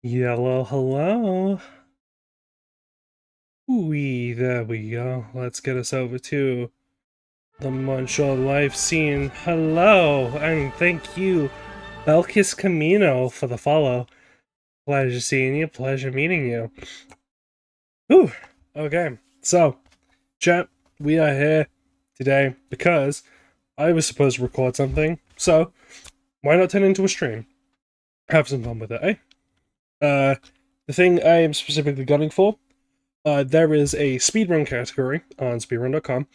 Yellow, hello. Ooh, there we go. Let's get us over to the Montreal live scene. Hello, and thank you, Belkis Camino, for the follow. Pleasure seeing you, pleasure meeting you. Ooh, okay. So, chat, we are here today because I was supposed to record something, so why not turn it into a stream? Have some fun with it, eh? The thing I am specifically gunning for, there is a speedrun category on speedrun.com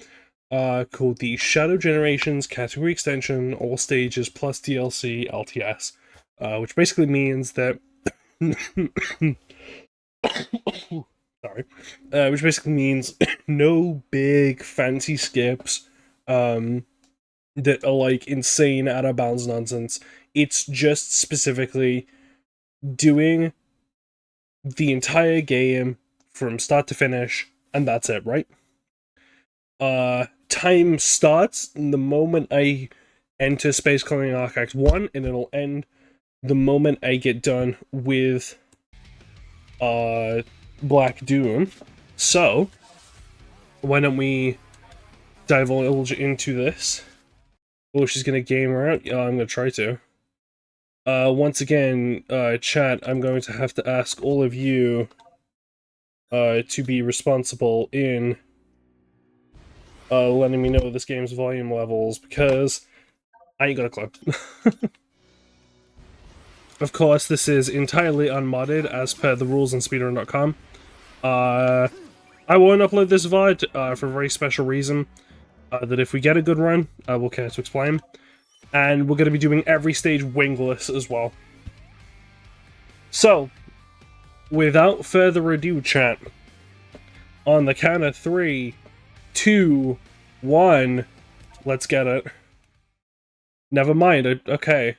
called the Shadow Generations Category Extension All Stages plus DLC LTS, which basically means that sorry, which basically means no big fancy skips that are like insane out of bounds nonsense. It's just specifically doing the entire game from start to finish, and that's it, right? Time starts the moment I enter Space Colony Archives 1, and it'll end the moment I get done with Black Doom. So, why don't we divulge into this? Oh, she's gonna game her out? Yeah, I'm gonna try to. Once again, chat, I'm going to have to ask all of you to be responsible in letting me know this game's volume levels, because I ain't got a clue. Of course, this is entirely unmodded as per the rules on speedrun.com. I won't upload this VOD for a very special reason, that if we get a good run, I will care to explain. And we're going to be doing every stage wingless as well. So, without further ado, chat, on the count of 3, 2, 1, let's get it. Never mind, okay.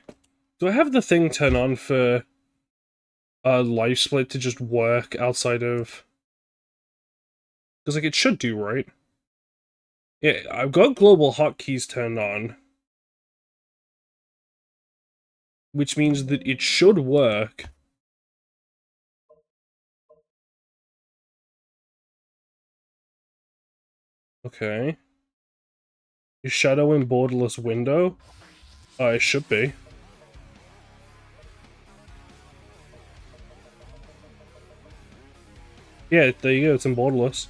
Do I have the thing turned on for live split to just work outside of... Because, like, it should do, right? Yeah, I've got global hotkeys turned on, which means that it should work. Okay. Is Shadow in borderless window? It should be. Yeah, there you go, it's in borderless.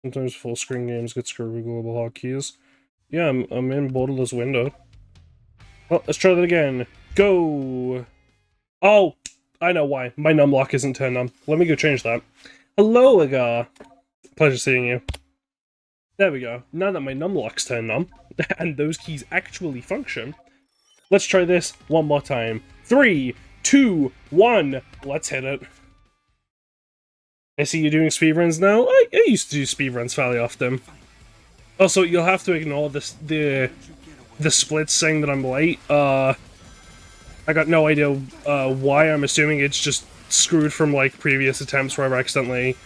Sometimes full screen games get screwed with global hotkeys. Yeah, I'm in borderless window. Well, let's try that again. Go! Oh! I know why. My numlock isn't turned on. Let me go change that. Hello, Agar! Pleasure seeing you. There we go. Now that my numlock's turned on, and those keys actually function, let's try this one more time. 3, 2, 1, let's hit it. I see you're doing speedruns now. I used to do speedruns fairly often. Also, you'll have to ignore this, the splits saying that I'm late. I got no idea why. I'm assuming it's just screwed from like previous attempts where I've accidentally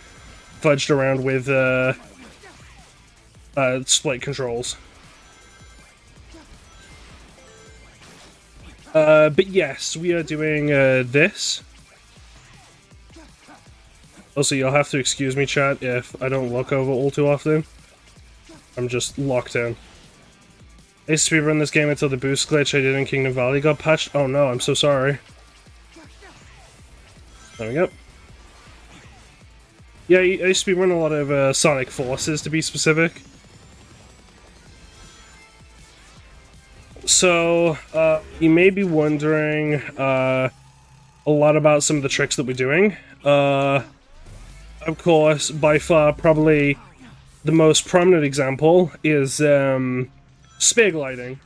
fudged around with split controls. But yes, we are doing this. Also, you'll have to excuse me, chat, if I don't look over all too often. I'm just locked in. I used to speedrun this game until the boost glitch I did in Kingdom Valley got patched. Oh no, I'm so sorry. There we go. Yeah, I used to speedrun a lot of Sonic Forces, to be specific. So, you may be wondering a lot about some of the tricks that we're doing. Of course, by far, probably the most prominent example is spear gliding.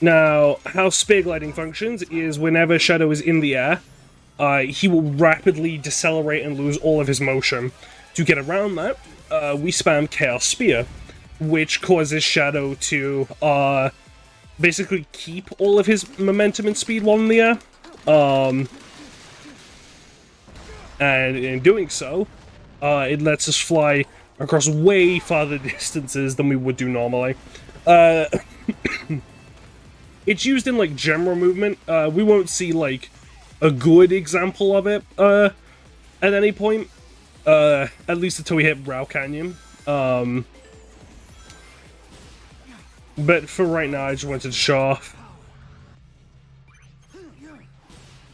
Now, how spear gliding functions is whenever Shadow is in the air, he will rapidly decelerate and lose all of his motion. To get around that, we spam Chaos Spear, which causes Shadow to basically keep all of his momentum and speed while in the air. And in doing so, it lets us fly across way farther distances than we would do normally. Uh, it's used in, like, general movement. We won't see, like, a good example of it, at any point. At least until we hit Rao Canyon. But for right now, I just wanted to show off.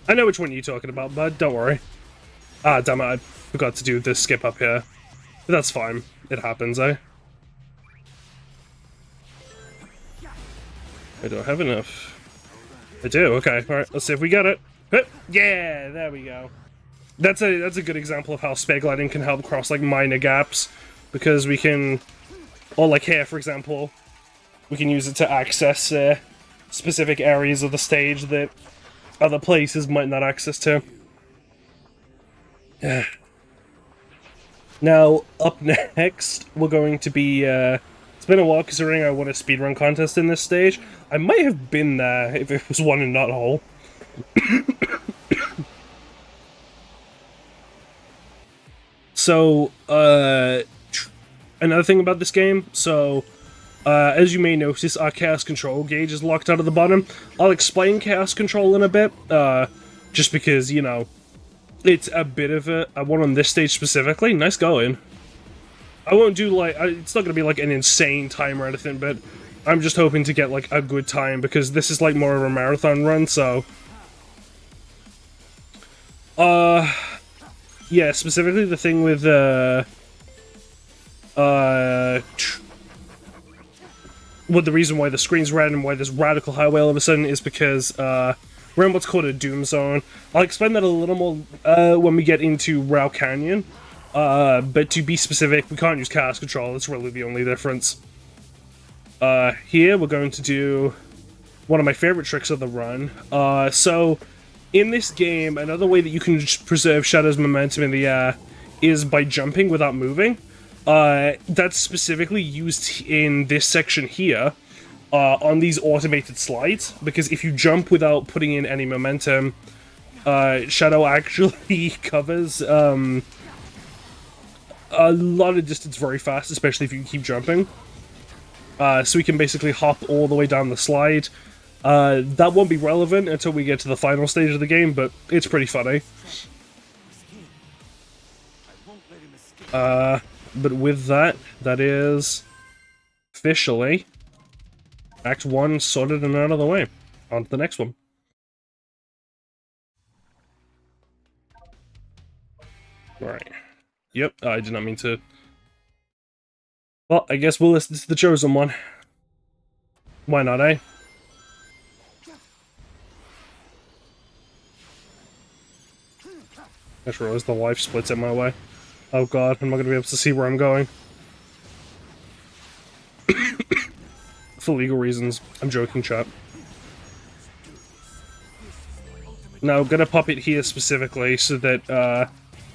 I know which one you're talking about, bud. Don't worry. Ah, damn it, I forgot to do this skip up here. But that's fine. It happens, eh? I don't have enough. I do, okay. Alright, let's see if we get it. Yeah, there we go. That's a good example of how spare gliding can help cross, like, minor gaps. Because we can... Or, like, here, for example, we can use it to access specific areas of the stage that other places might not access to. Now, up next, we're going to be, it's been a while considering I won a speedrun contest in this stage. I might have been there if it was one and not whole. So, another thing about this game, so, as you may notice, our Chaos Control gauge is locked out of the bottom. I'll explain Chaos Control in a bit, just because, you know, it's a bit of a one on this stage specifically. Nice going. I won't do, like, it's not gonna be, like, an insane time or anything, but I'm just hoping to get, like, a good time, because this is, like, more of a marathon run, so... yeah, specifically the thing with, well, the reason why the screen's red and why there's radical highway all of a sudden is because, we're in what's called a doom zone. I'll explain that a little more, when we get into Rao Canyon. But to be specific, we can't use Chaos Control, that's really the only difference. Here we're going to do one of my favorite tricks of the run. So, in this game, another way that you can preserve Shadow's momentum in the air is by jumping without moving. That's specifically used in this section here, on these automated slides, because if you jump without putting in any momentum, Shadow actually covers, a lot of distance very fast, especially if you keep jumping. So we can basically hop all the way down the slide. That won't be relevant until we get to the final stage of the game, but it's pretty funny. But with that, that is officially Act 1 sorted and out of the way. On to the next one. Alright. Yep, I did not mean to... Well, I guess we'll listen to the chosen one. Why not, eh? I just realized the life splits in my way. Oh god, I'm not gonna be able to see where I'm going. For legal reasons. I'm joking, chat. Now, I'm gonna pop it here specifically so that,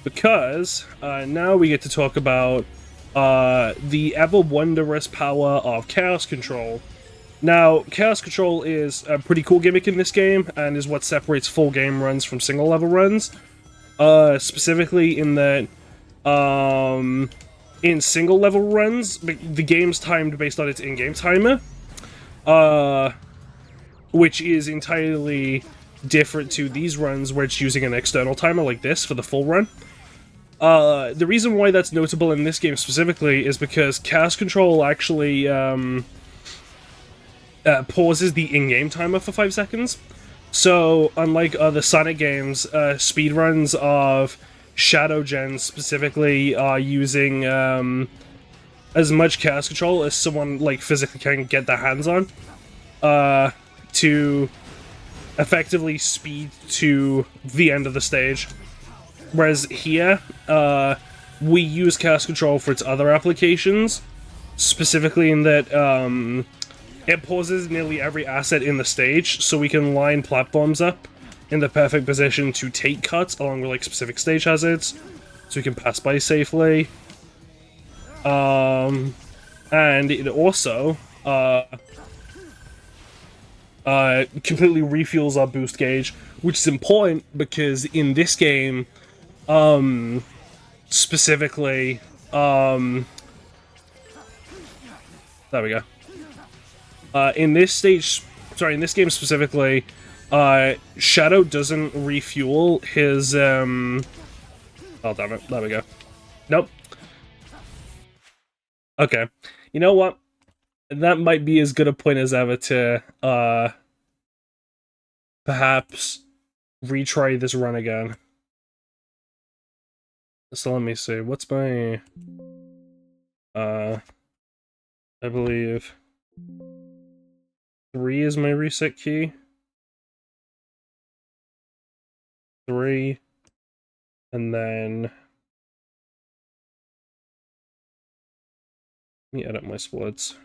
because, now we get to talk about, the ever-wondrous power of Chaos Control. Now, Chaos Control is a pretty cool gimmick in this game, and is what separates full game runs from single-level runs. Specifically in that, in single-level runs, the game's timed based on its in-game timer, which is entirely different to these runs where it's using an external timer like this for the full run. The reason why that's notable in this game specifically is because Chaos Control actually, pauses the in-game timer for 5 seconds. So, unlike other Sonic games, speedruns of Shadow Gens specifically are using, as much Chaos Control as someone, like, physically can get their hands on, to effectively speed to the end of the stage. Whereas here, we use Chaos Control for its other applications, specifically in that, it pauses nearly every asset in the stage, so we can line platforms up in the perfect position to take cuts along with, like, specific stage hazards, so we can pass by safely. And it also, completely refuels our boost gauge, which is important because in this game, specifically, there we go. In this stage, sorry, in this game specifically, Shadow doesn't refuel his, oh, damn it. There we go. Nope. Okay. You know what? That might be as good a point as ever to, perhaps retry this run again. So let me see. What's my, I believe 3 is my reset key. 3. And then let me edit my splits.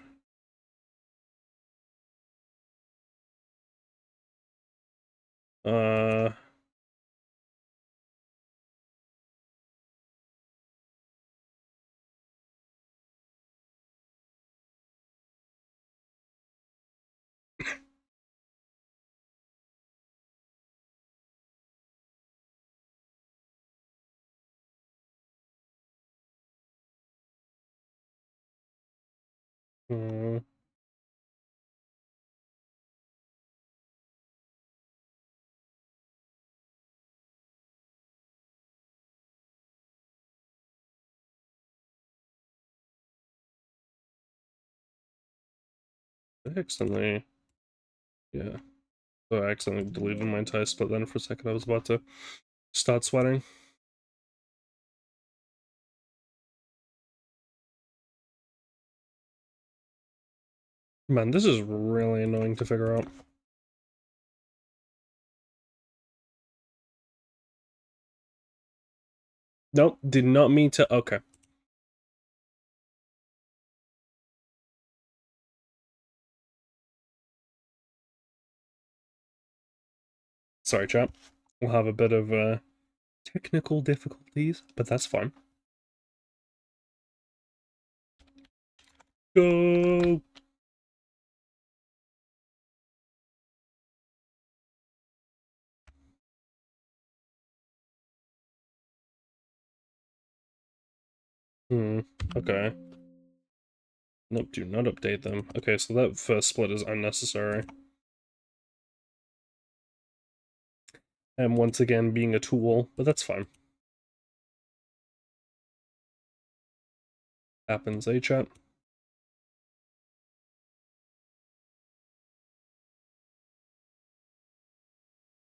I accidentally, yeah. So I accidentally deleted my entire split then for a second. I was about to start sweating. Man, this is really annoying to figure out. Nope, did not mean to. Okay. Sorry, chap. We'll have a bit of technical difficulties, but that's fine. Go! Okay. Nope, do not update them. Okay, so that first split is unnecessary. And once again, being a tool, but that's fine. Happens, eh, chat?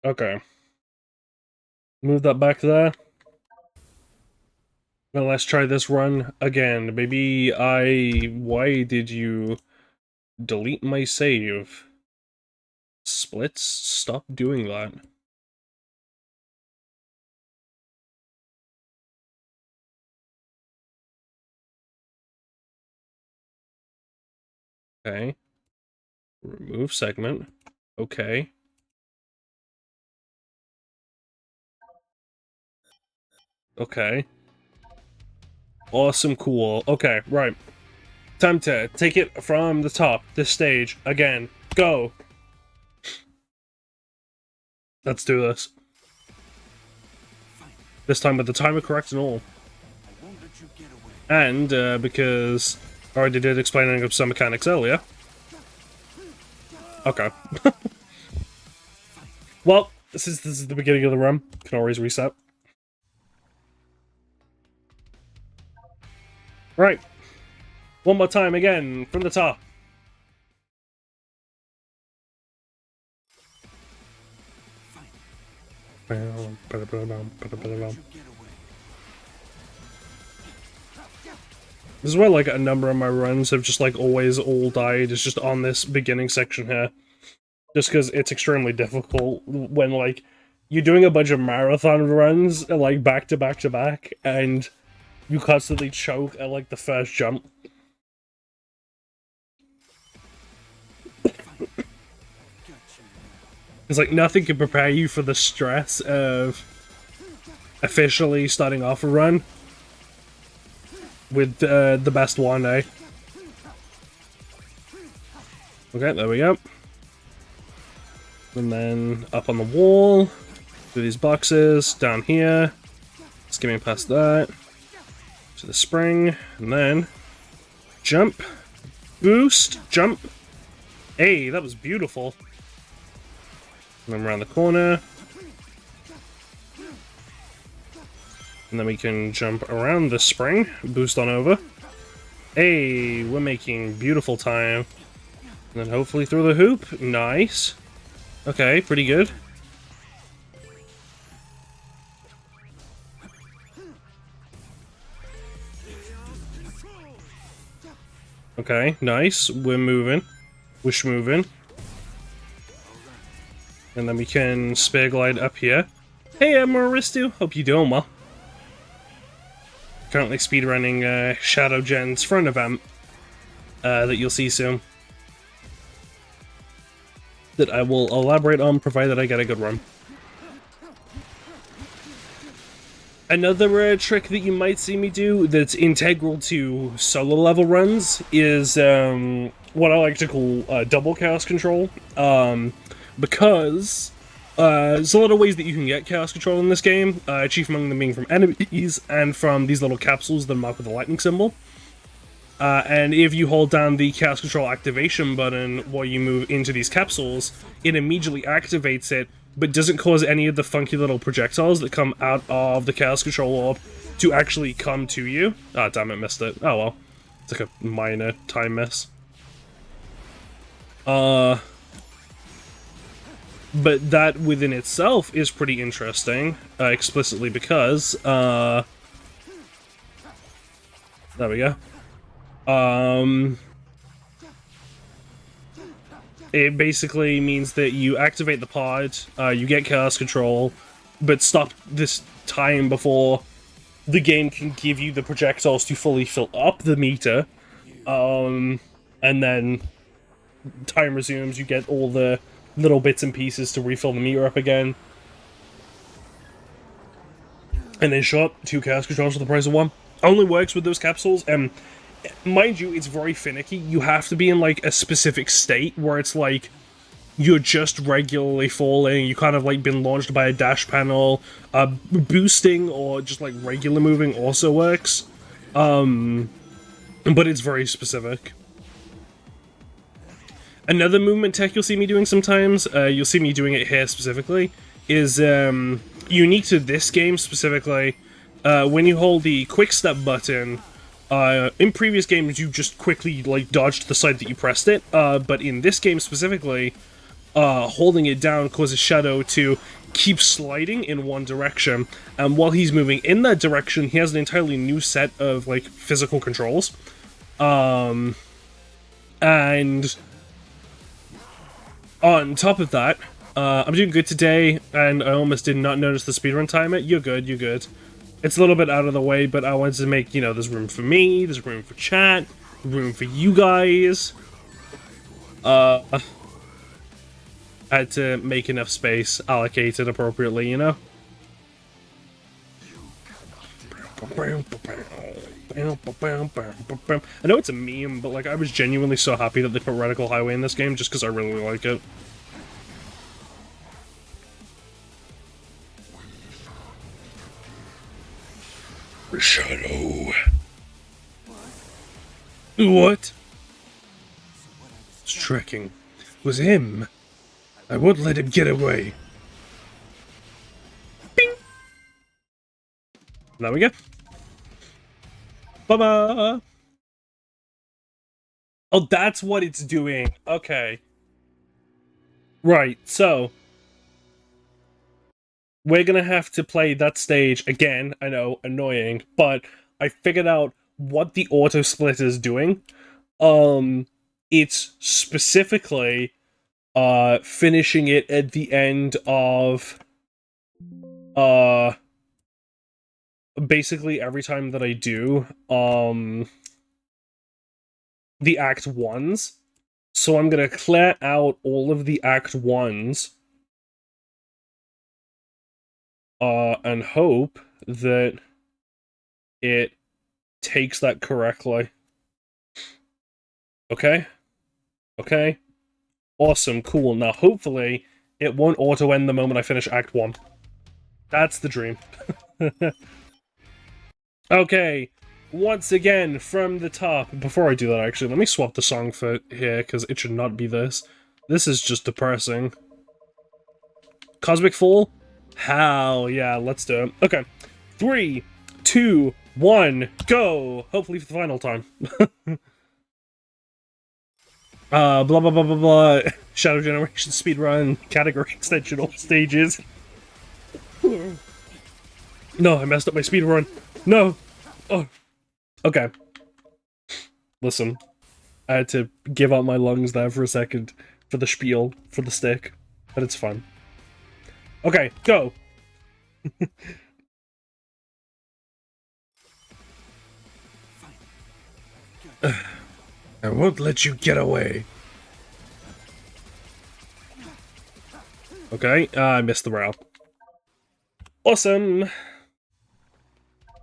Okay. Move that back there. Now let's try this run again. Maybe why did you delete my save? Splits? Stop doing that. Okay. Remove segment. Okay. Okay. Awesome, cool. Okay, right. Time to take it from the top. This stage. Again. Go! Let's do this. This time with the timer correct and all. And, because I already did explaining of some mechanics earlier. Okay. Well, this is the beginning of the run. Can always reset. Right. One more time again, from the top. This is where, like, a number of my runs have just, like, always all died. It's just on this beginning section here. Just because it's extremely difficult when, like, you're doing a bunch of marathon runs, like, back to back to back, and you constantly choke at, like, the first jump. It's like, nothing can prepare you for the stress of officially starting off a run with the best one, eh? Okay, there we go. And then up on the wall, through these boxes, down here, skimming past that, to the spring, and then jump, boost, jump, Hey, that was beautiful. And then around the corner. And then we can jump around the spring, boost on over. Hey, we're making beautiful time. And then hopefully through the hoop. Nice. Okay, pretty good. Okay, nice. We're moving. We're moving. And then we can spare glide up here. Hey, I'm Maristu. Hope you're doing well. Currently speedrunning Shadow Gen's front event that you'll see soon. That I will elaborate on, provided I get a good run. Another trick that you might see me do that's integral to solo level runs is what I like to call double chaos control. Because there's a lot of ways that you can get chaos control in this game, chief among them being from enemies and from these little capsules that are marked with a lightning symbol. And if you hold down the chaos control activation button while you move into these capsules, it immediately activates it, but doesn't cause any of the funky little projectiles that come out of the chaos control orb to actually come to you. Ah, damn it, missed it. Oh well. It's like a minor time miss. But that within itself is pretty interesting, explicitly because, there we go. It basically means that you activate the pod, you get chaos control, but stop this time before the game can give you the projectiles to fully fill up the meter, and then time resumes, you get all the little bits and pieces to refill the meter up again. And then shut 2 chaos controls for the price of 1. Only works with those capsules, and mind you, it's very finicky. You have to be in, like, a specific state where it's, like, you're just regularly falling, you kind of, like, been launched by a dash panel. Boosting or just, like, regular moving also works. But it's very specific. Another movement tech you'll see me doing sometimes, you'll see me doing it here specifically, is, unique to this game specifically, when you hold the quick step button. In previous games, you just quickly, like, dodged the side that you pressed it, but in this game specifically, holding it down causes Shadow to keep sliding in one direction, and while he's moving in that direction, he has an entirely new set of, like, physical controls. And on top of that, I'm doing good today, and I almost did not notice the speedrun timer. You're good, you're good. It's a little bit out of the way, but I wanted to make, you know, there's room for me, there's room for chat, room for you guys. I had to make enough space allocated appropriately, you know? I know it's a meme, but, like, I was genuinely so happy that they put Radical Highway in this game just because I really like it. Shadow. What? It's tracking. It was him. I won't let him get away. Bing! There we go. Bye-bye! Oh, that's what it's doing. Okay. Right, so we're gonna have to play that stage again. I know, annoying, but I figured out what the auto split is doing. It's specifically finishing it at the end of basically every time that I do the Act 1s. So I'm gonna clear out all of the Act 1s and hope that it takes that correctly. Okay? Okay? Awesome, cool. Now, hopefully, it won't auto-end the moment I finish Act 1. That's the dream. Okay. once again from the top. Before I do that, actually, let me swap the song for here, because it should not be this. This is just depressing. Cosmic Fall? Hell yeah, let's do it. Okay. 3, 2, 1, go! Hopefully for the final time. Blah blah blah blah blah. Shadow Generation Speedrun category extension all stages. No, I messed up my speedrun. No! Oh. Okay. Listen. I had to give out my lungs there for a second. For the spiel. For the stick. But it's fun. Okay, go! I won't let you get away. Okay, I missed the rail. Awesome!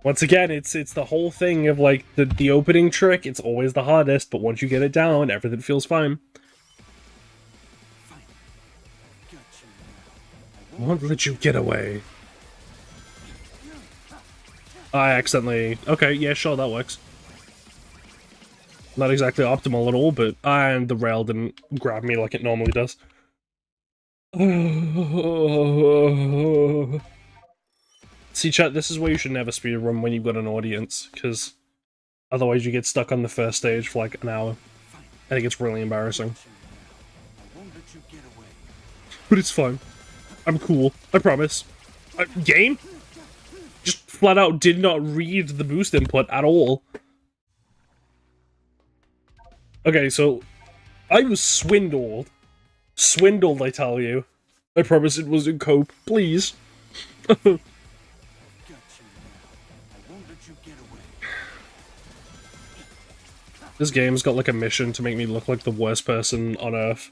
Once again, it's the whole thing of, like, the opening trick, it's always the hardest, but once you get it down, everything feels fine. I won't let you get away. I accidentally... Okay, yeah, sure, that works. Not exactly optimal at all, but... And the rail didn't grab me like it normally does. See, chat, this is why you should never speedrun when you've got an audience, because otherwise you get stuck on the first stage for like an hour. I think it's really embarrassing. But it's fine. I'm cool. I promise. Game? Just flat out did not read the boost input at all. Okay, so I was swindled. Swindled, I tell you. I promise it wasn't cope. Please. This game's got like a mission to make me look like the worst person on Earth.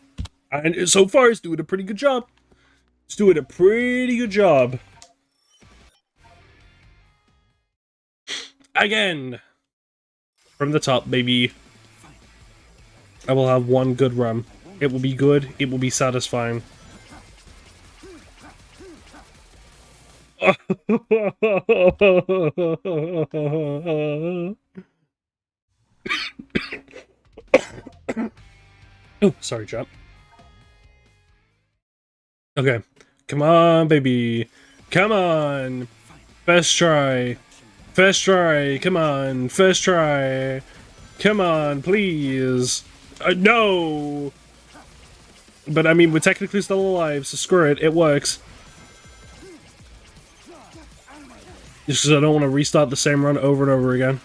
And so far it's doing a pretty good job. It's doing a pretty good job. Again! From the top, baby. I will have one good run. It will be good, it will be satisfying. Oh, sorry, chap. Okay. Come on, baby. Come on. First try. First try. Come on. First try. Come on, please. No! But, I mean, we're technically still alive, so screw it. It works. Just because I don't want to restart the same run over and over again.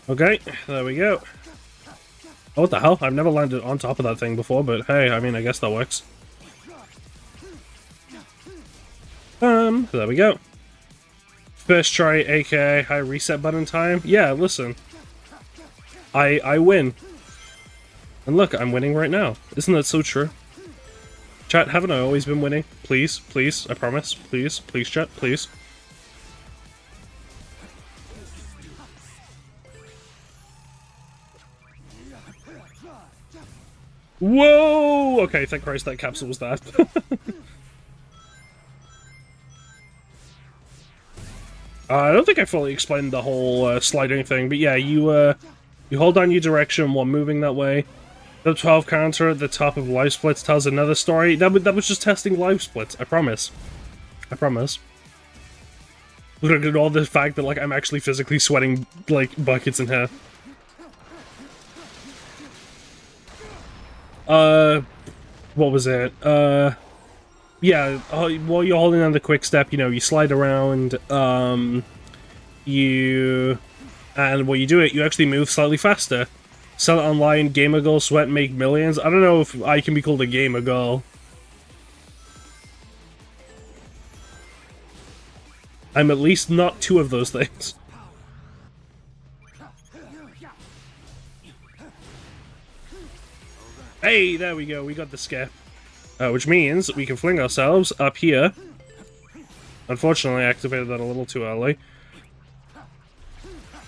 Okay, there we go. Oh, what the hell? I've never landed on top of that thing before, but hey, I mean, I guess that works. There we go. First try, aka high reset button time. Yeah, listen. I win. And look, I'm winning right now. Isn't that so true? Chat, haven't I always been winning? Please, please, I promise. Please, please, chat, please. Whoa! Okay, thank Christ that capsule was that. I don't think I fully explained the whole sliding thing, but yeah, you hold down your direction while moving that way. The 12 counter at the top of life splits tells another story. That was just testing life splits, I promise. I promise. Look at all the fact that, like, I'm actually physically sweating, like, buckets in here. What was it? Yeah, while you're holding on the quick step, you know, you slide around, and when you do it, you actually move slightly faster. Sell it online, gamer girl, sweat, make millions. I don't know if I can be called a gamer girl. I'm at least not two of those things. Hey, there we go, we got the skip. Which means we can fling ourselves up here. Unfortunately, I activated that a little too early.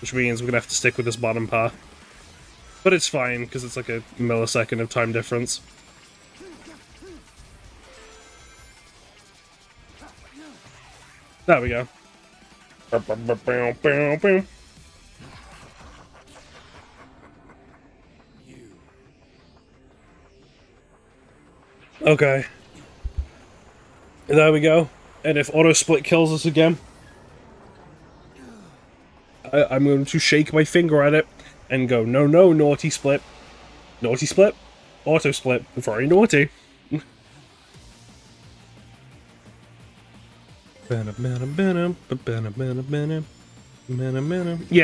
Which means we're gonna have to stick with this bottom path. But it's fine, because it's like a millisecond of time difference. There we go. Okay. There we go. And if auto split kills us again, I'm going to shake my finger at it and go, no, no, naughty split. Naughty split. Auto split. Very naughty. Yeah,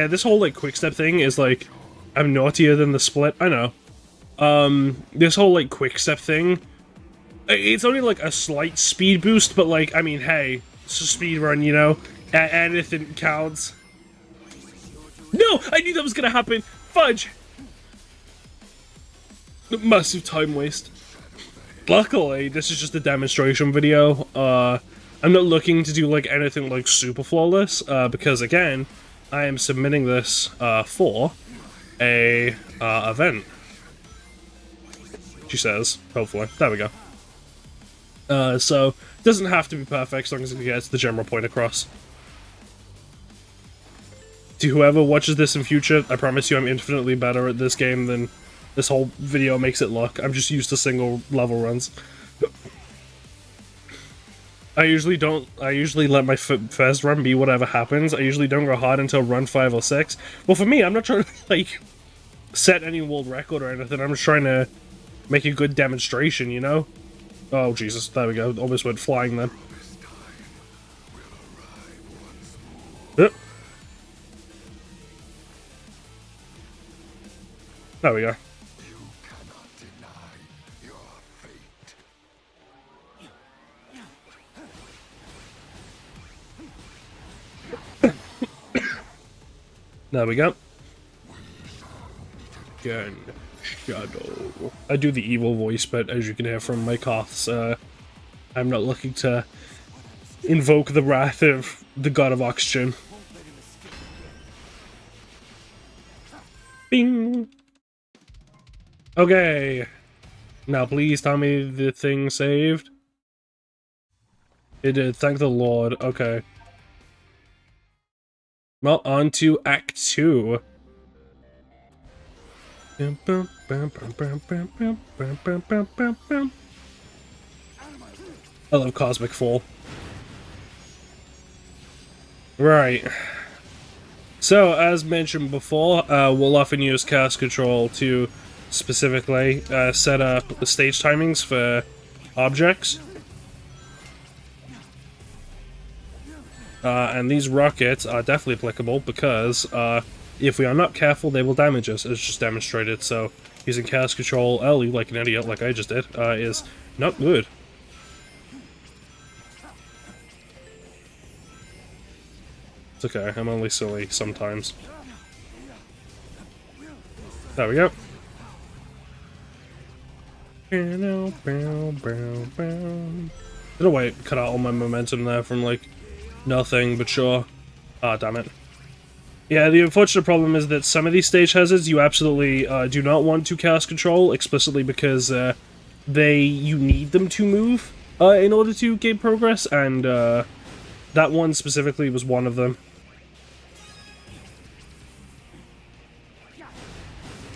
this whole, like, quick step thing is, like, I'm naughtier than the split. I know. This whole, like, quick step thing, it's only, like, a slight speed boost, but, like, I mean, hey, it's a speedrun, you know? Anything counts. No! I knew that was gonna happen! Fudge! Massive time waste. Luckily, this is just a demonstration video. I'm not looking to do, like, anything, like, super flawless, because, again, I am submitting this, for a, event. She says, hopefully. There we go. So, it doesn't have to be perfect as long as it gets the general point across. To whoever watches this in future, I promise you I'm infinitely better at this game than this whole video makes it look. I'm just used to single level runs. I usually let my first run be whatever happens. I usually don't go hard until run 5 or 6. Well, for me, I'm not trying to, like, set any world record or anything. I'm just trying to make a good demonstration, you know? Oh, Jesus. There we go. Almost went flying then. There we go. There we go. Gun Shadow. I do the evil voice, but as you can hear from my coughs, I'm not looking to invoke the wrath of the god of oxygen. Bing! Okay. Now please tell me the thing saved. It did, thank the Lord. Okay. Well, on to Act 2. I love Cosmic Fall. Right. So, as mentioned before, we'll often use cast control to specifically set up the stage timings for objects. And these rockets are definitely applicable because if we are not careful, they will damage us, as just demonstrated. So, using cast control early, like an idiot, like I just did, is not good. It's okay, I'm only silly sometimes. There we go. In a way, cut out all my momentum there from, like, nothing, but sure. Ah, damn it. Yeah, the unfortunate problem is that some of these stage hazards you absolutely do not want to cast control, explicitly because you need them to move in order to gain progress, and that one specifically was one of them.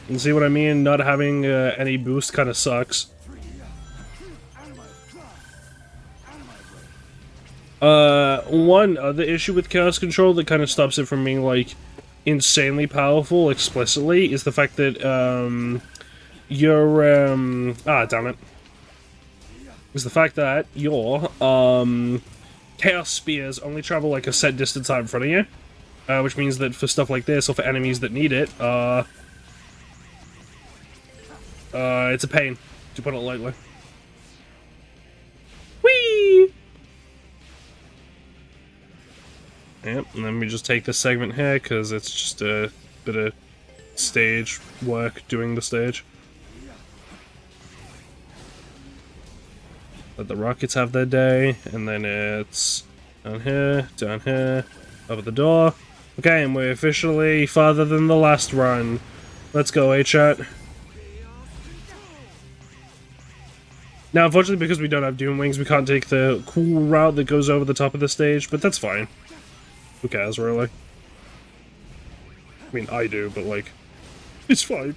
And see what I mean? Not having any boost kind of sucks. One other issue with cast control that kind of stops it from being, like, insanely powerful explicitly is the fact that, ah, damn it. Is the fact that your, Chaos Spears only travel, like, a set distance out in front of you. Which means that for stuff like this, or for enemies that need it, it's a pain, to put it lightly. Whee! Yep, and then we just take this segment here, because it's just a bit of stage work doing the stage. Let the rockets have their day, and then it's down here, over the door. Okay, and we're officially farther than the last run. Let's go, A-chat. Now, unfortunately, because we don't have Doom Wings, we can't take the cool route that goes over the top of the stage, but that's fine. Who cares, really? I mean, I do, but, like, it's fine.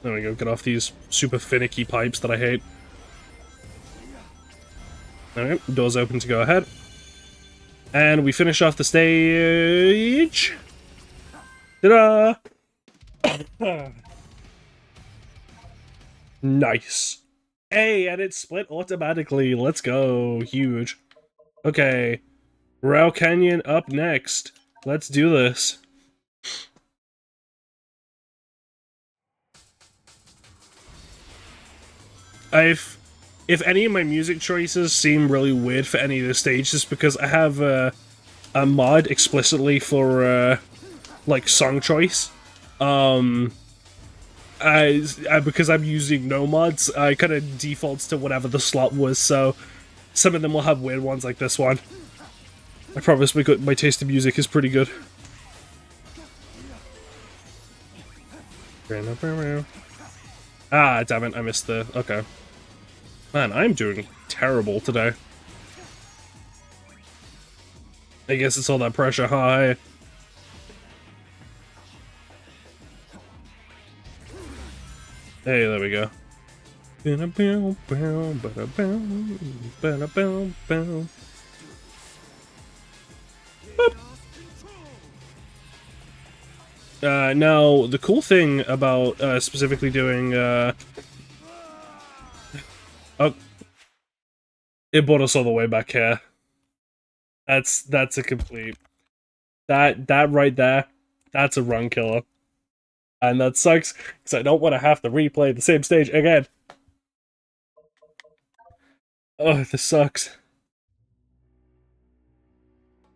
There we go, get off these super finicky pipes that I hate. Alright, doors open to go ahead. And we finish off the stage. Ta-da! Nice. Hey, and it split automatically. Let's go. Huge. Okay. Rao Canyon up next. Let's do this. If any of my music choices seem really weird for any of the stages, because I have a mod explicitly for like song choice. Because I'm using no mods, I kind of defaults to whatever the slot was. So some of them will have weird ones like this one. I promise my taste in music is pretty good. Ah, damn it! I missed the. Okay. Man, I'm doing terrible today. I guess it's all that pressure high. Hey, there we go. Now, the cool thing about specifically doing oh, it brought us all the way back here. That's a complete that right there. That's a run killer, and that sucks because I don't want to have to replay the same stage again. Oh, this sucks.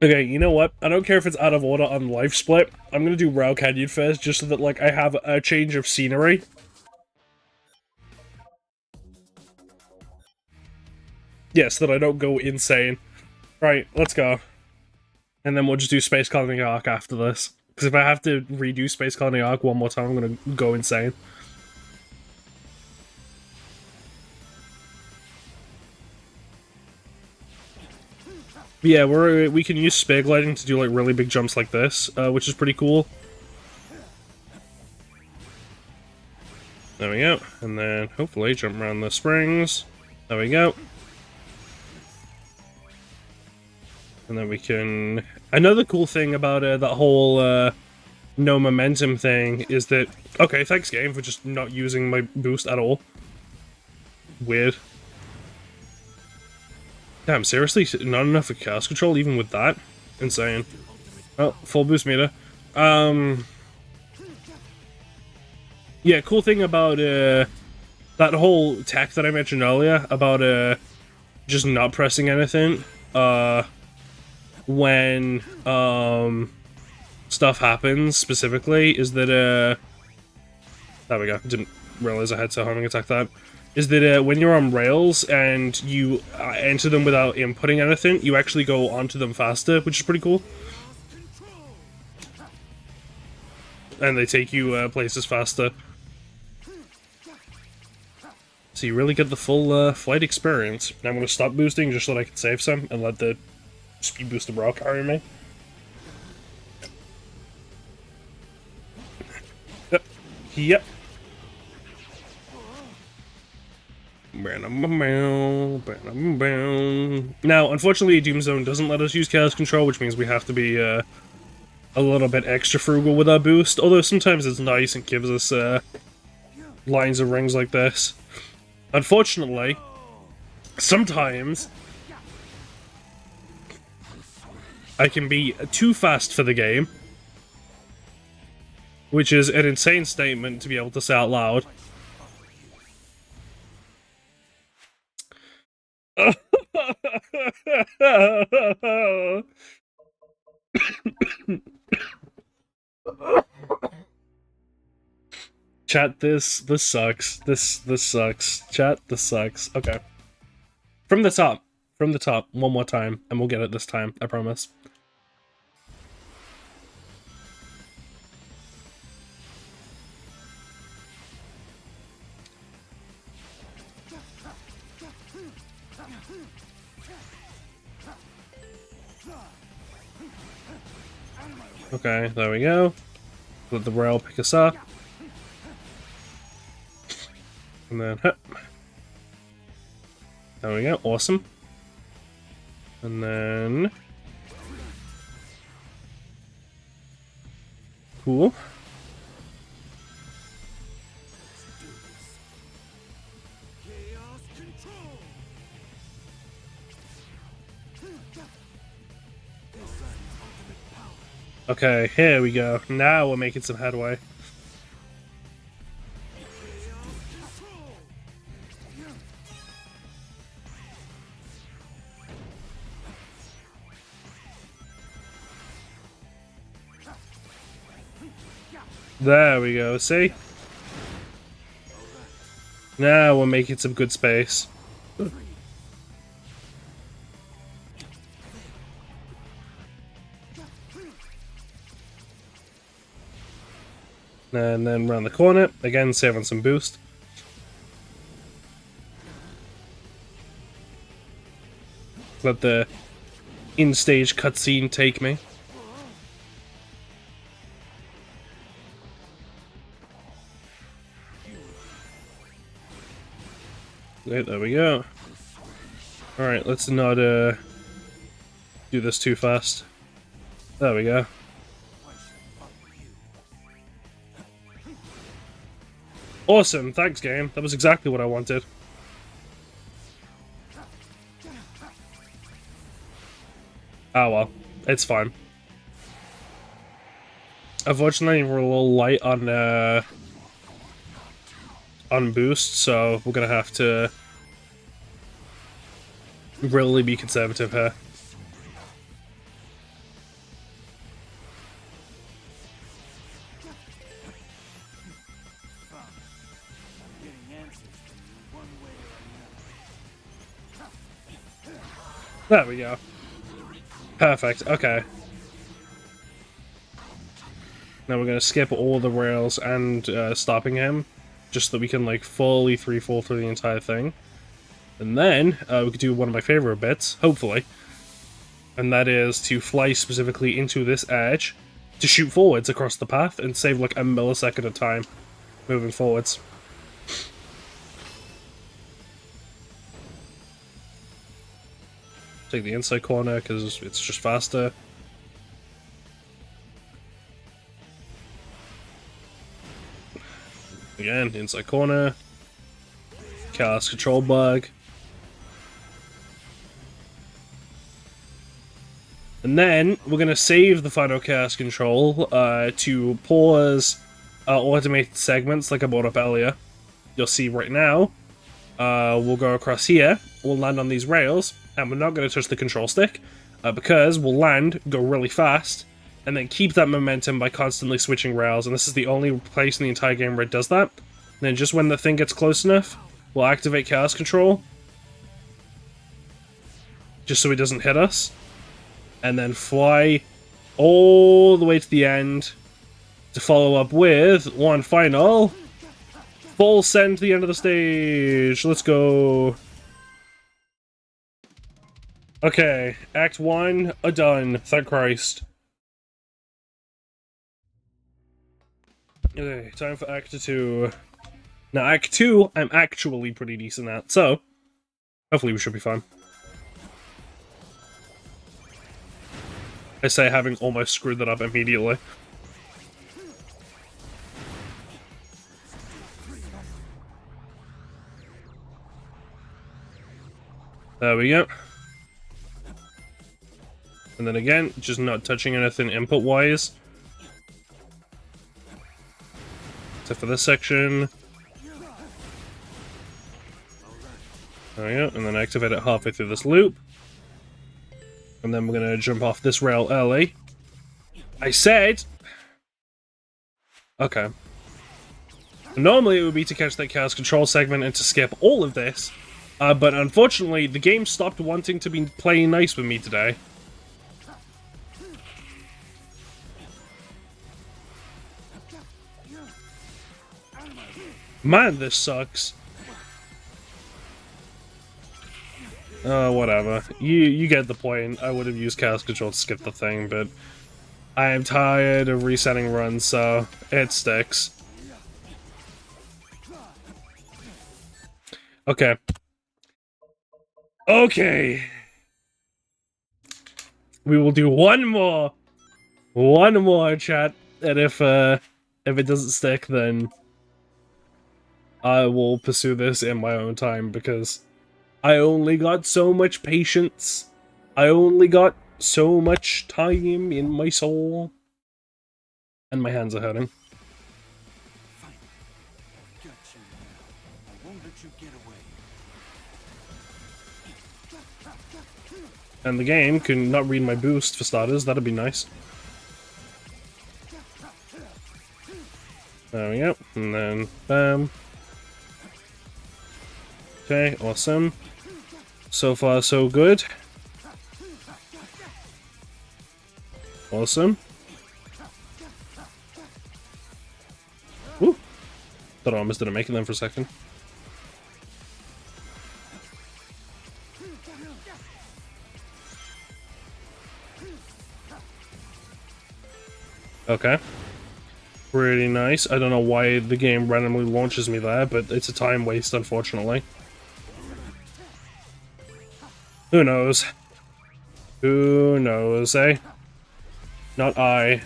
Okay, you know what? I don't care if it's out of order on Life Split. I'm gonna do Rao Canyon first, just so that like I have a change of scenery. Yes, so that I don't go insane. Right, let's go. And then we'll just do Space Colony Arc after this. Because if I have to redo Space Colony Arc one more time, I'm gonna go insane. But yeah, we can use spear gliding to do like really big jumps like this, which is pretty cool. There we go. And then hopefully jump around the springs. There we go. And then we can... Another cool thing about that whole no momentum thing is that... Okay, thanks game for just not using my boost at all. Weird. Damn, seriously? Not enough for chaos control even with that? Insane. Oh, full boost meter. Yeah, cool thing about that whole tech that I mentioned earlier about just not pressing anything when stuff happens specifically is that there we go. Didn't realize I had to homing attack that. Is that when you're on rails and you enter them without inputting anything, you actually go onto them faster, which is pretty cool. And they take you places faster. So you really get the full flight experience. Now I'm going to stop boosting just so that I can save some and let the speed booster bro carry me. Yep. Yep. Now, unfortunately, Doom Zone doesn't let us use Chaos Control, which means we have to be a little bit extra frugal with our boost, although sometimes it's nice and gives us lines of rings like this. Unfortunately, sometimes I can be too fast for the game, which is an insane statement to be able to say out loud. Chat, this sucks. This sucks. Chat, this sucks. Okay. From the top, one more time, and we'll get it this time, I promise. Okay, there we go. Let the rail pick us up. And then, huh. There we go, awesome. And then... Cool. Okay, here we go. Now we're making some headway. There we go, see? Now we're making some good space. And then round the corner, again saving some boost. Let the in-stage cutscene take me. Right, there we go. Alright, let's not do this too fast. There we go. Awesome, thanks game. That was exactly what I wanted. Oh well, it's fine. Unfortunately, we're a little light on boost, so we're gonna have to really be conservative here. There we go. Perfect, okay. Now we're gonna skip all the rails and stopping him, just so that we can like fully 3-fall through the entire thing. And then we could do one of my favorite bits, hopefully, and that is to fly specifically into this edge to shoot forwards across the path and save like a millisecond of time moving forwards. Take the inside corner because it's just faster. Again, inside corner. Chaos control bug. And then we're going to save the final chaos control to pause automated segments like I brought up earlier. You'll see right now. We'll go across here. We'll land on these rails. And we're not going to touch the control stick. Because we'll land, go really fast, and then keep that momentum by constantly switching rails. And this is the only place in the entire game where it does that. And then just when the thing gets close enough, we'll activate chaos control. Just so it doesn't hit us. And then fly all the way to the end to follow up with one final full send to the end of the stage. Let's go. Okay, Act 1, done. Thank Christ. Okay, time for Act 2. Now, Act 2, I'm actually pretty decent at, so hopefully we should be fine. I say having almost screwed that up immediately. There we go. And then again, just not touching anything input-wise. Except for this section. There we go, and then activate it halfway through this loop. And then we're gonna jump off this rail early. I said... Okay. Normally it would be to catch that chaos control segment and to skip all of this. But unfortunately, the game stopped wanting to be playing nice with me today. Man, this sucks. Whatever. You get the point. I would have used chaos control to skip the thing, but I am tired of resetting runs, so it sticks. Okay. Okay. We will do one more. One more, chat. And if it doesn't stick, then I will pursue this in my own time, because I only got so much patience. I only got so much time in my soul. And my hands are hurting. Fine. Got you now. I won't let you get away. And the game can not read my boost for starters. That'd be nice. There we go. And then bam. Okay, awesome. So far, so good. Awesome. Woo! Thought I almost didn't make it then for a second. Okay. Pretty nice. I don't know why the game randomly launches me there, but it's a time waste, unfortunately. Who knows? Who knows, eh? Not I.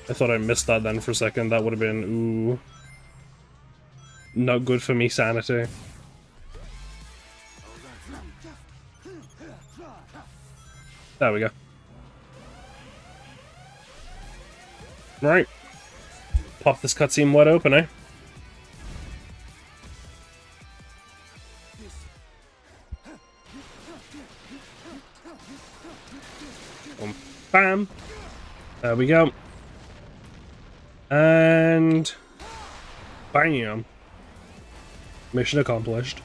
I thought I missed that then for a second. That would have been, ooh. Not good for me sanity. There we go. Right. Pop this cutscene wide open, eh? Boom. Bam. There we go. And bam. Mission accomplished.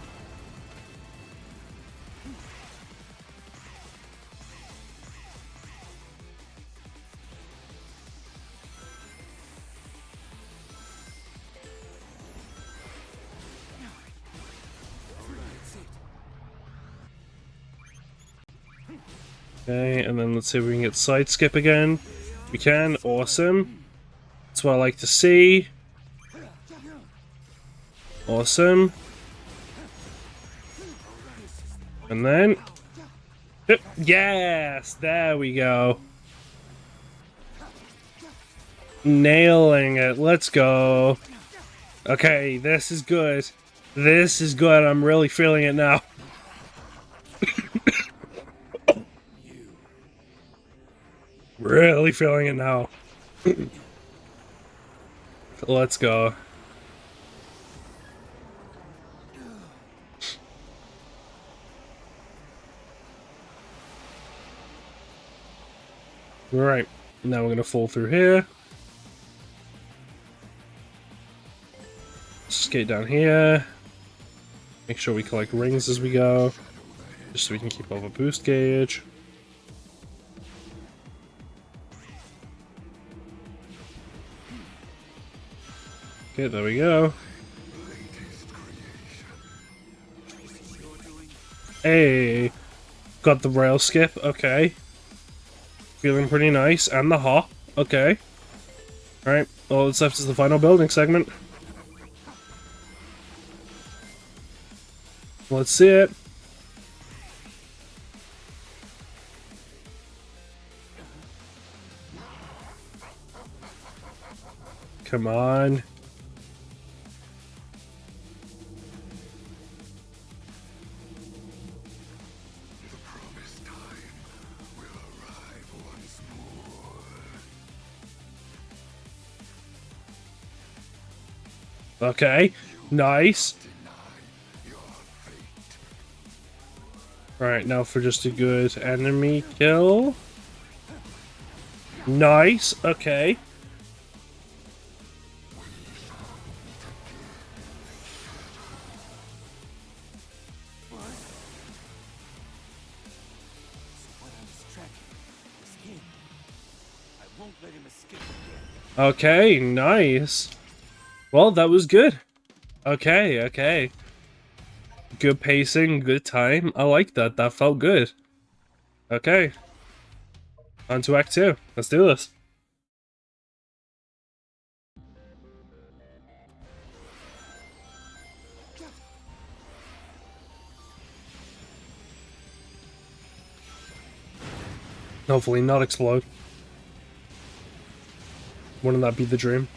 Okay, and then let's see if we can get side skip again. We can, awesome. That's what I like to see. Awesome. And then... Yep, yes! There we go. Nailing it, let's go. Okay, this is good. This is good, I'm really feeling it now. Really feeling it now. Let's go. Right, now we're gonna fall through here. Skate down here. Make sure we collect rings as we go, just so we can keep up a boost gauge. Okay, there we go. Hey, got the rail skip, okay. Feeling pretty nice, and the hop, okay. Alright, all that's left is the final building segment. Let's see it. Come on. Okay, nice. Alright, now for just a good enemy kill. Nice, okay. Okay, nice. Well, that was good. Okay, okay. Good pacing, good time. I like that. That felt good. Okay. On to Act 2. Let's do this. Hopefully not explode. Wouldn't that be the dream?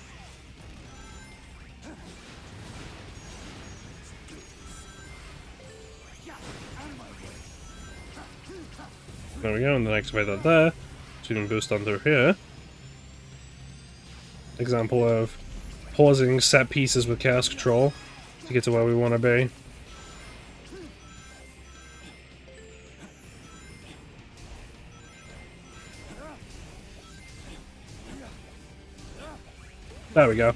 There we go, and then activate that there. So you can boost on through here. Example of pausing set pieces with chaos control to get to where we want to be. There we go.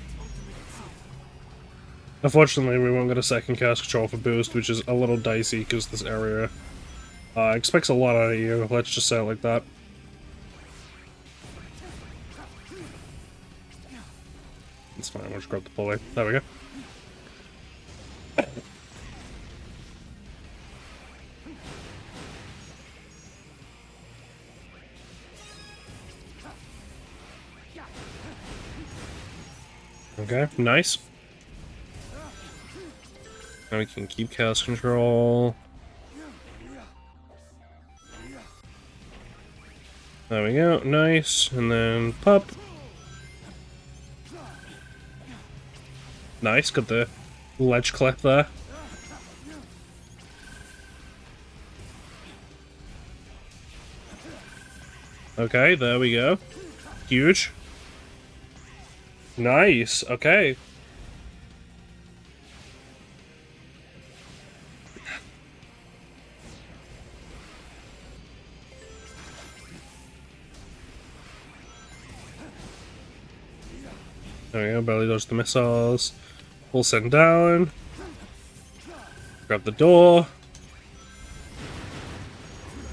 Unfortunately, we won't get a second chaos control for boost, which is a little dicey because this area expects a lot out of you, let's just say it like that. It's fine, we'll just grab the pulley. There we go. Okay, nice. Now we can keep chaos control. There we go, nice. And then pop. Nice, got the ledge clip there. Okay, there we go. Huge. Nice, okay. There we go, barely dodge the missiles. We'll send down. Grab the door.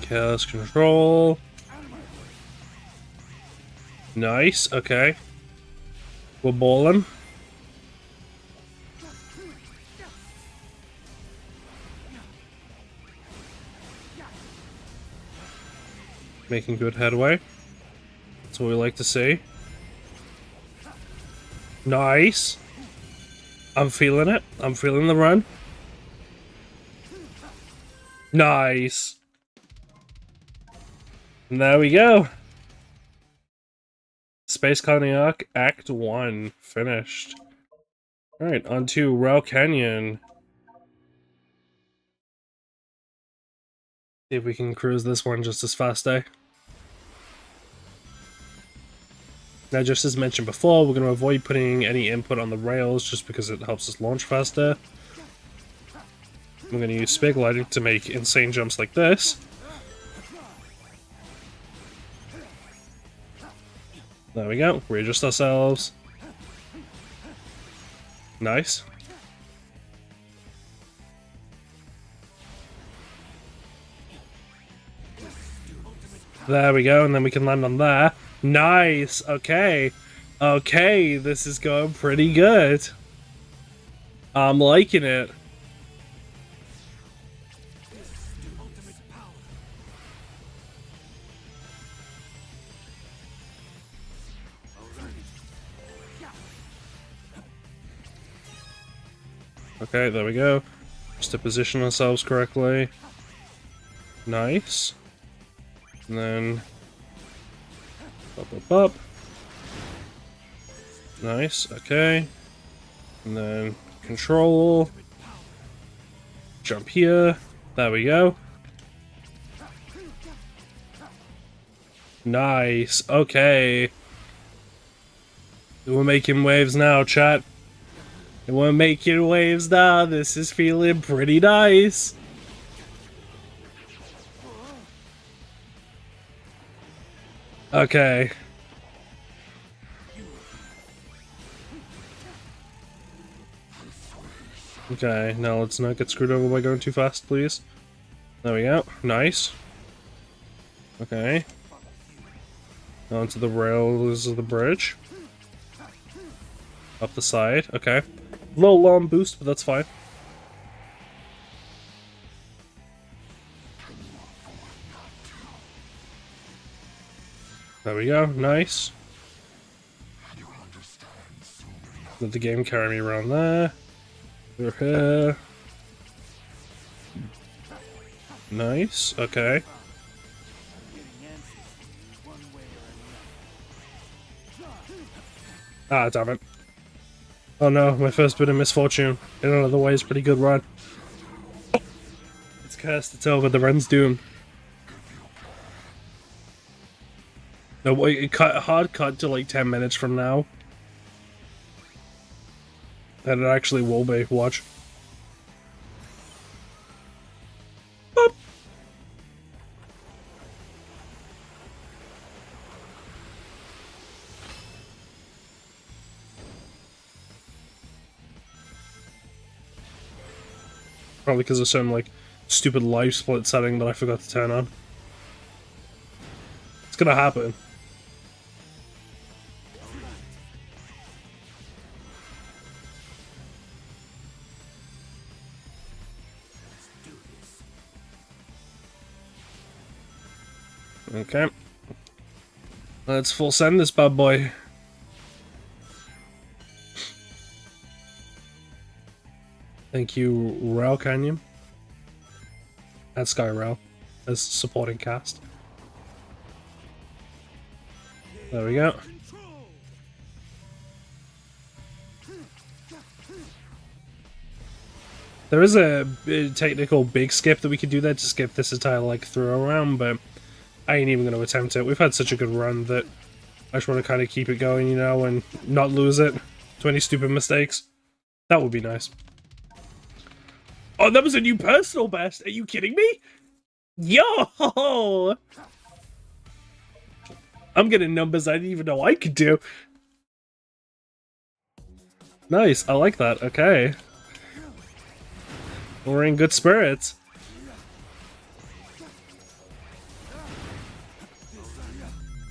Chaos control. Nice, okay. We're balling. Making good headway. That's what we like to see. Nice. I'm feeling it. I'm feeling the run. Nice. And there we go. Space Colony Arc Act 1 finished. Alright, on to Rail Canyon. See if we can cruise this one just as fast, eh? Now, just as mentioned before, we're going to avoid putting any input on the rails just because it helps us launch faster. I'm going to use spig lighting to make insane jumps like this. There we go. Readjust ourselves. Nice. There we go, and then we can land on there. Nice! Okay. Okay, this is going pretty good. I'm liking it. Okay, there we go. Just to position ourselves correctly. Nice. And then... up, up, up. Nice, okay. And then control. Jump here. There we go. Nice, okay. We're making waves now, chat. We're making waves now. This is feeling pretty nice. Okay. Okay, now let's not get screwed over by going too fast, please. There we go. Nice. Okay. Onto the rails of the bridge. Up the side. Okay. Little long boost, but that's fine. There we go, nice. Let the game carry me around there. We're here. Nice, okay. Ah, damn it. Oh no, my first bit of misfortune. In another way, it's a pretty good run. It's cursed, it's over, the run's doomed. No, wait, hard cut to like 10 minutes from now. And it actually will be, watch. Boop. Probably because of some like stupid live split setting that I forgot to turn on. It's gonna happen. Okay. Let's full send this bad boy. Thank you, Rail Canyon. And Sky Rail as supporting cast. There we go. There is a technical big skip that we could do there to skip this entire like throw around, but I ain't even going to attempt it. We've had such a good run that I just want to kind of keep it going, you know, and not lose it to any stupid mistakes. That would be nice. Oh, that was a new personal best. Are you kidding me? Yo! I'm getting numbers I didn't even know I could do. Nice, I like that. Okay. We're in good spirits.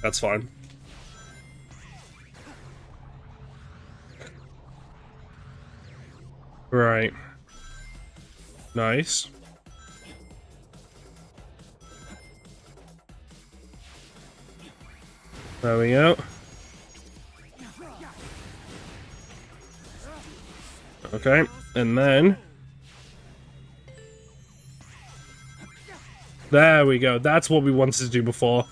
That's fine. Right. Nice. There we go. Okay, and then... There we go. That's what we wanted to do before.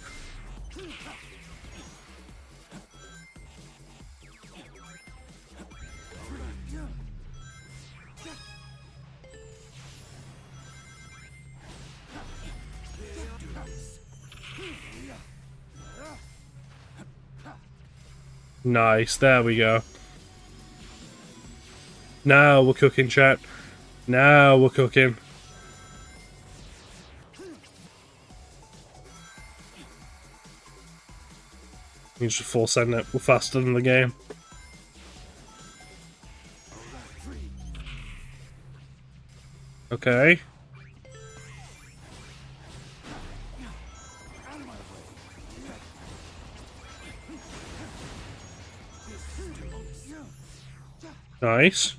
Nice, there we go. Now we're cooking, chat. Now we're cooking. You should full send it. We're faster than the game. Okay. Nice.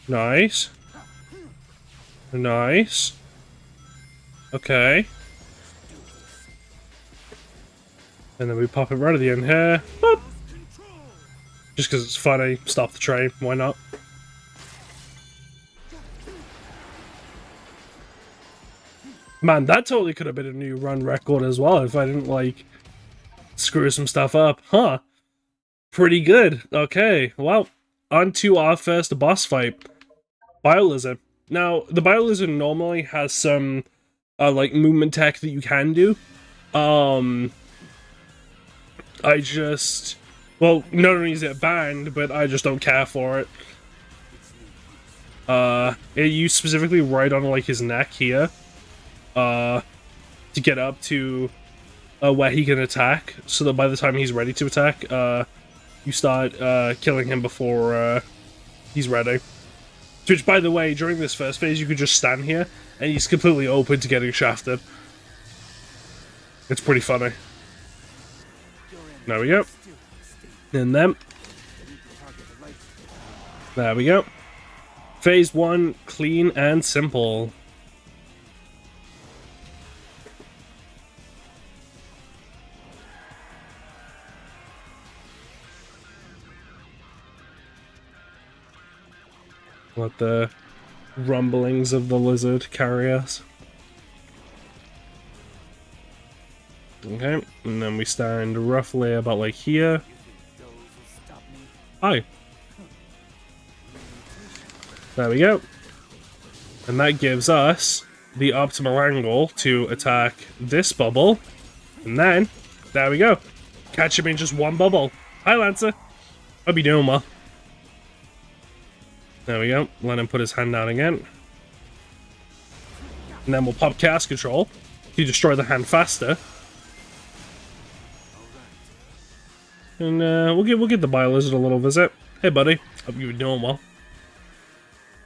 Nice. Nice. Okay. And then we pop it right at the end here. Boop. Just because it's funny. Stop the train. Why not? Man, that totally could have been a new run record as well if I didn't, like, screw some stuff up. Huh. Pretty good. Okay. Well, on to our first boss fight. Biolizard. Now, the Biolizard normally has some, like, movement tech that you can do. I just... Well, not only is it banned, but I just don't care for it. It used specifically right on, like, his neck here. To get up to where he can attack, so that by the time he's ready to attack, you start killing him before he's ready. Which, by the way, during this first phase, you could just stand here, and he's completely open to getting shafted. It's pretty funny. There we go. And then... There we go. Phase 1, clean and simple. Let the rumblings of the lizard carry us. Okay, and then we stand roughly about like here. Hi. There we go. And that gives us the optimal angle to attack this bubble. And then, there we go. Catch him in just one bubble. Hi, Lancer. I'll be doing well. There we go. Let him put his hand down again. And then we'll pop cast control to destroy the hand faster. And we'll give the Bio-Lizard a little visit. Hey, buddy. Hope you've been doing well.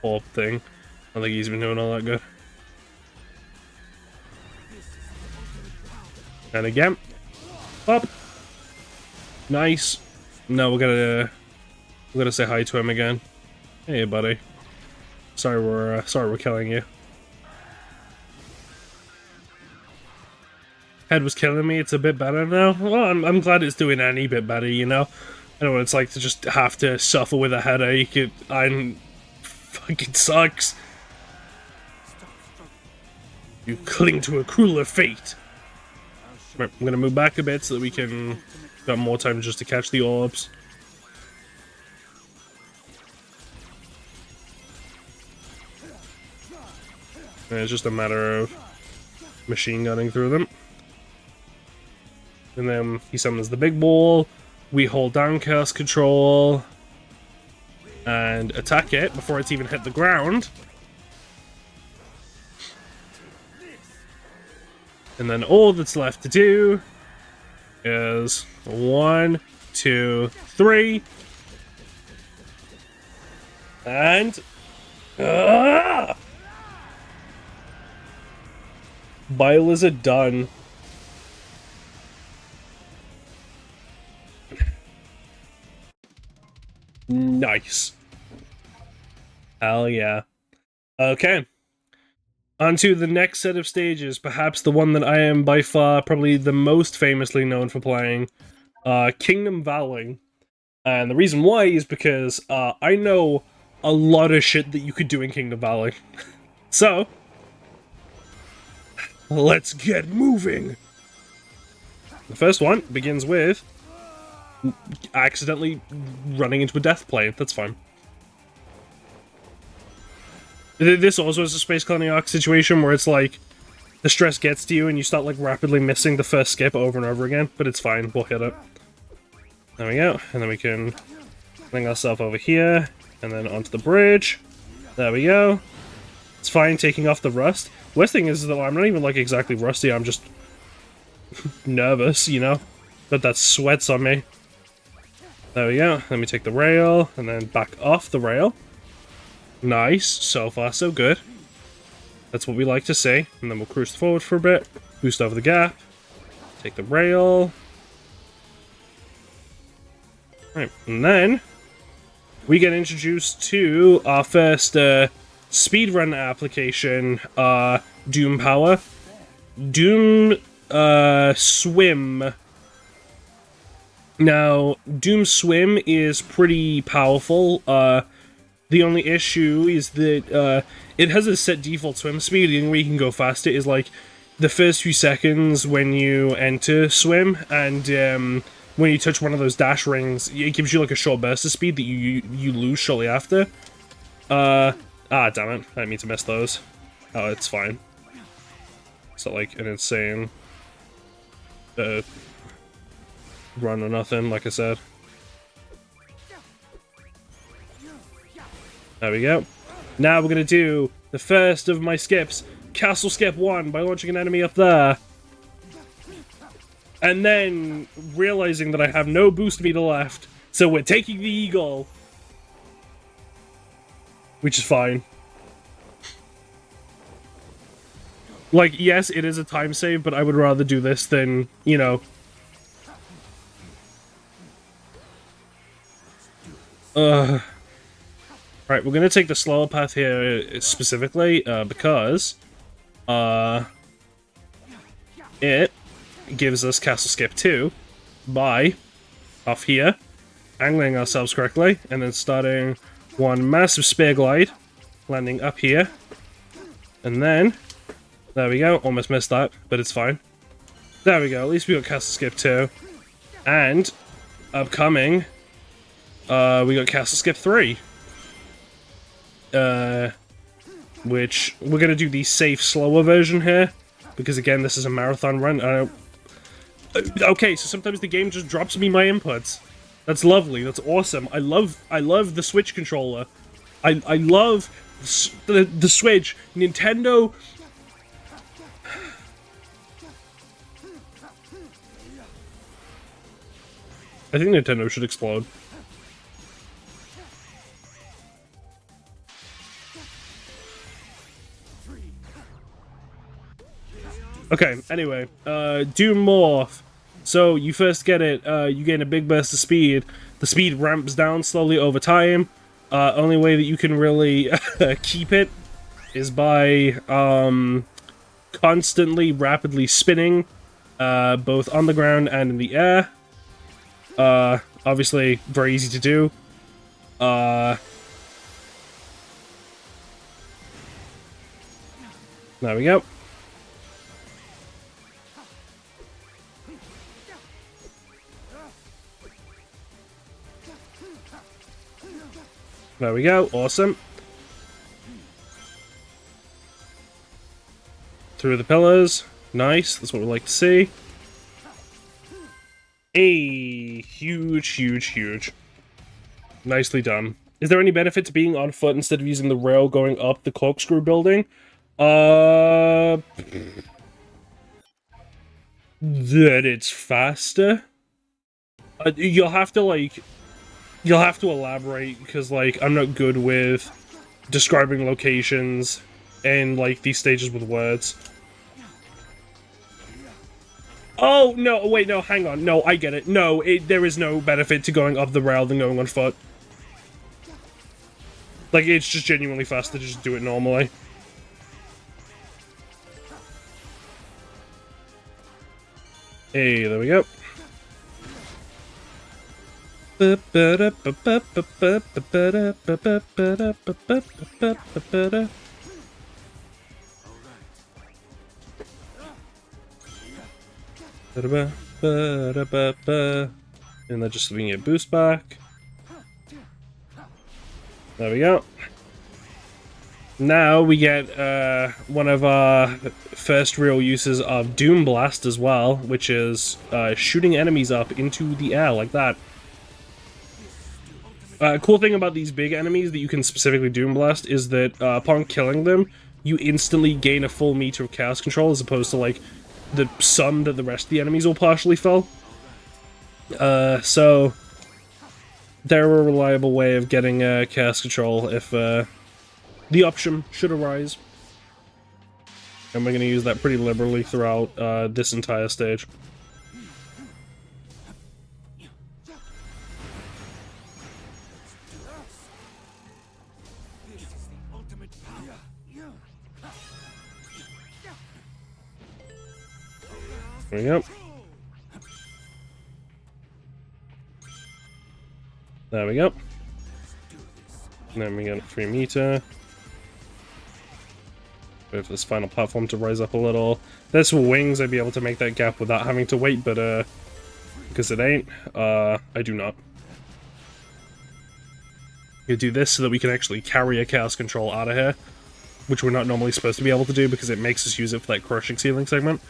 Poor thing. I don't think he's been doing all that good. And again. Up. Nice. No, we're gonna say hi to him again. Hey, buddy. Sorry we're killing you. Head was killing me. It's a bit better now. Well, I'm glad it's doing any bit better. You know, I know what it's like to just have to suffer with a headache. I'm fucking sucks. You cling to a crueler fate. Right, I'm gonna move back a bit so that we can got more time just to catch the orbs. And it's just a matter of machine gunning through them. And then he summons the big ball. We hold down cast control and attack it before it's even hit the ground. And then all that's left to do is 1, 2, 3. And Bio-Lizard done. Nice. Hell yeah. Okay. On to the next set of stages, perhaps the one that I am by far probably the most famously known for playing, Kingdom Valley. And the reason why is because I know a lot of shit that you could do in Kingdom Valley. So, let's get moving! The first one begins with accidentally running into a death plane. That's fine. This also is a Space Colony Arc situation where it's like the stress gets to you and you start like rapidly missing the first skip over and over again, but it's fine, we'll hit it. There we go, and then we can bring ourselves over here and then onto the bridge. There we go. It's fine taking off the rust. Worst thing is that I'm not even like exactly rusty, I'm just nervous, you know? But that sweats on me. There we go. Let me take the rail and then back off the rail. Nice. So far, so good. That's what we like to see. And then we'll cruise forward for a bit. Boost over the gap. Take the rail. Right. And then we get introduced to our first speedrun application, Doom Power. Doom Swim. Now, Doom Swim is pretty powerful. The only issue is that it has a set default swim speed. The only way you can go faster is like the first few seconds when you enter swim, and when you touch one of those dash rings, it gives you like a short burst of speed that you lose shortly after. Damn it! I didn't mean to miss those. Oh, it's fine. It's not like an insane run or nothing, like I said. There we go. Now we're gonna do the first of my skips, Castle Skip 1, by launching an enemy up there. And then realizing that I have no boost meter left, so we're taking the Eagle. Which is fine. Like, yes, it is a time save, but I would rather do this than, you know... Right, we're gonna take the slower path here specifically, because it gives us Castle Skip 2 by off here, angling ourselves correctly, and then starting one massive spear glide landing up here. And then, there we go, almost missed that, but it's fine. There we go, at least we got Castle Skip 2. And, upcoming, we got Castle Skip 3. Which, we're gonna do the safe, slower version here. Because again, this is a marathon run. Okay, so sometimes the game just drops me my inputs. That's lovely, that's awesome. I love the Switch controller. I love the Switch. Nintendo... I think Nintendo should explode. Okay, anyway, Doom Morph. So, you first get it, you gain a big burst of speed. The speed ramps down slowly over time. Only way that you can really keep it is by, constantly, rapidly spinning, both on the ground and in the air. Obviously, very easy to do. There we go. There we go, awesome. Through the pillars, nice, that's what we like to see. Hey, huge, huge, huge. Nicely done. Is there any benefit to being on foot instead of using the rail going up the corkscrew building? That it's faster? You'll have to, like... You'll have to elaborate, because, like, I'm not good with describing locations and, like, these stages with words. Oh, no, wait, no, hang on. No, I get it. No, there is no benefit to going up the rail than going on foot. Like, it's just genuinely faster to just do it normally. Hey, there we go. And then just so we can get boost back. There we go. Now we get one of our first real uses of Doom Blast as well, which is shooting enemies up into the air like that. Cool thing about these big enemies that you can specifically Doom Blast is that upon killing them, you instantly gain a full meter of chaos control as opposed to like the sun that the rest of the enemies will partially fill. So they're a reliable way of getting chaos control if the option should arise. And we're going to use that pretty liberally throughout this entire stage. There we go. There we go. And then we got a 3 meter. Wait for this final platform to rise up a little. There's wings, I'd be able to make that gap without having to wait, but because it ain't, I do not. We do this so that we can actually carry a chaos control out of here, which we're not normally supposed to be able to do because it makes us use it for that crushing ceiling segment.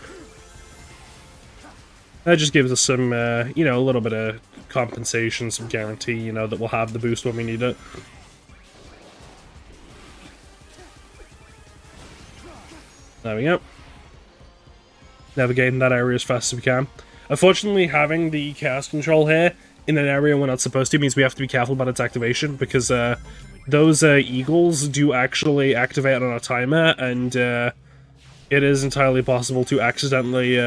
That just gives us some, you know, a little bit of compensation, some guarantee, you know, that we'll have the boost when we need it. There we go. Navigating that area as fast as we can. Unfortunately, having the chaos control here in an area we're not supposed to means we have to be careful about its activation, because those eagles do actually activate on a timer, and it is entirely possible to accidentally...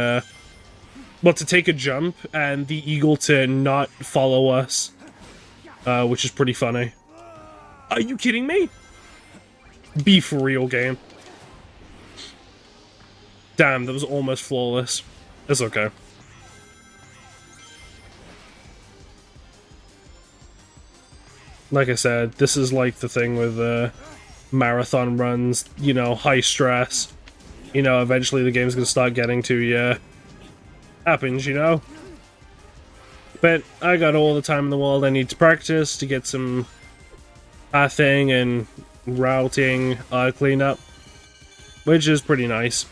well, to take a jump, and the eagle to not follow us, which is pretty funny. Are you kidding me? Be for real, game. Damn, that was almost flawless. It's okay. Like I said, this is like the thing with marathon runs, you know, high stress. You know, eventually the game's gonna start getting to you. Happens, you know? But I got all the time in the world I need to practice to get some pathing and routing cleaned up, which is pretty nice.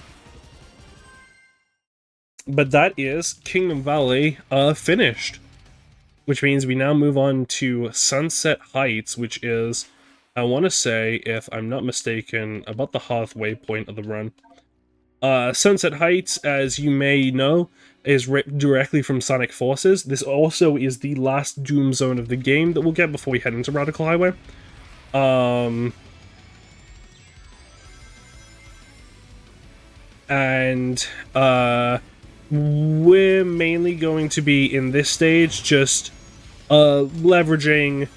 But that is Kingdom Valley finished, which means we now move on to Sunset Heights, which is, I want to say, if I'm not mistaken, about the halfway point of the run. Sunset Heights, as you may know, is ripped directly from Sonic Forces. This also is the last Doom Zone of the game that we'll get before we head into Radical Highway. We're mainly going to be in this stage just leveraging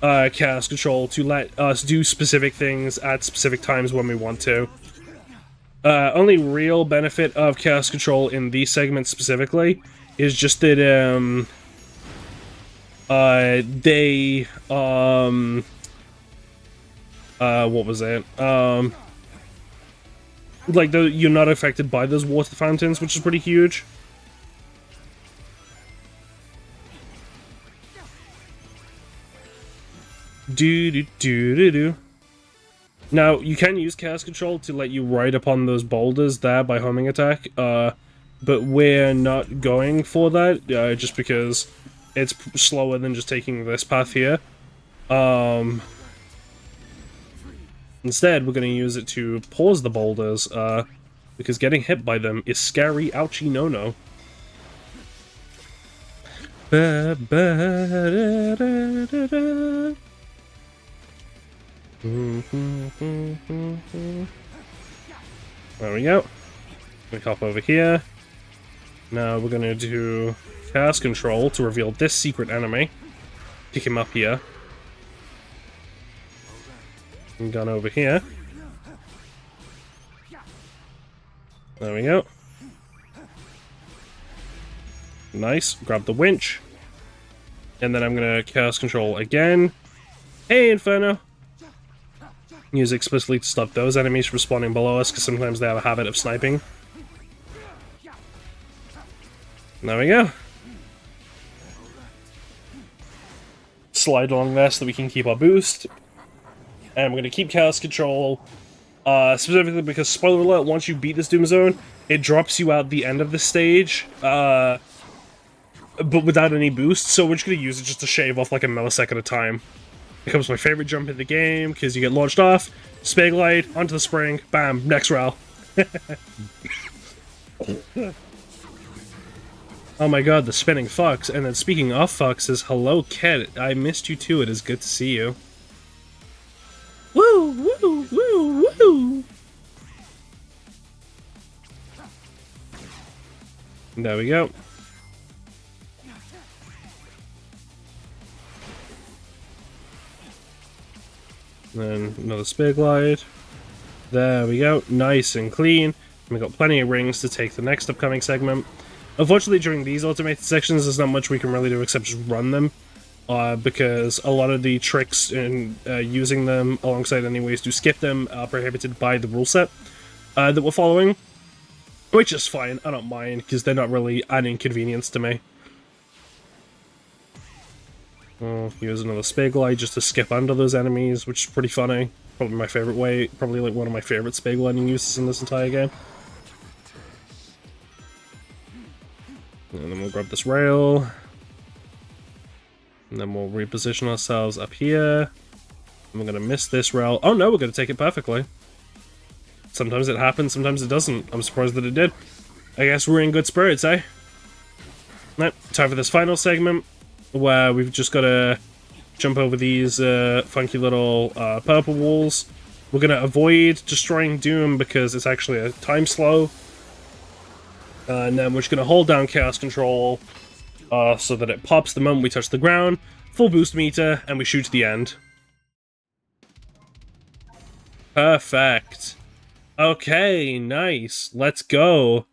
Chaos Control to let us do specific things at specific times when we want to. Only real benefit of Chaos Control in these segments specifically is just that what was it? Like, you're not affected by those water fountains, which is pretty huge. Do. Now, you can use Chaos Control to let you ride upon those boulders there by homing attack, but we're not going for that, just because it's slower than just taking this path here. Instead, we're going to use it to pause the boulders, because getting hit by them is scary, ouchie no-no. There we go. We hop over here. Now we're going to do Chaos Control to reveal this secret enemy. Pick him up here. Gun over here. There we go. Nice. Grab the winch. And then I'm gonna Chaos Control again. Hey, Inferno! Use explicitly to stop those enemies from spawning below us, because sometimes they have a habit of sniping. There we go. Slide along there so that we can keep our boost. And we're going to keep Chaos Control, specifically because, spoiler alert, once you beat this Doom Zone, it drops you out the end of the stage, but without any boost, so we're just going to use it just to shave off like a millisecond at a time. It becomes my favorite jump in the game, because you get launched off, spay glide, onto the spring, bam, next rail. Oh my god, the spinning fox, and then speaking of foxes, hello Cat, I missed you too, it is good to see you. Woo, woo, woo, woo! There we go. Then another spear glide. There we go, nice and clean. We've got plenty of rings to take the next upcoming segment. Unfortunately, during these automated sections, there's not much we can really do except just run them. Because a lot of the tricks in using them alongside any ways to skip them are prohibited by the rule set that we're following. Which is fine, I don't mind, because they're not really an inconvenience to me. Use another spear glide just to skip under those enemies, which is pretty funny. Probably my favorite way, probably like one of my favorite spear gliding uses in this entire game. And then we'll grab this rail. And then we'll reposition ourselves up here. And we're going to miss this rail. Oh no, we're going to take it perfectly. Sometimes it happens, sometimes it doesn't. I'm surprised that it did. I guess we're in good spirits, eh? Nope, time for this final segment, where we've just got to jump over these funky little purple walls. We're going to avoid destroying Doom because it's actually a time slow. And then we're just going to hold down Chaos Control so that it pops the moment we touch the ground, full boost meter, and we shoot to the end. Perfect. Okay, nice. Let's go.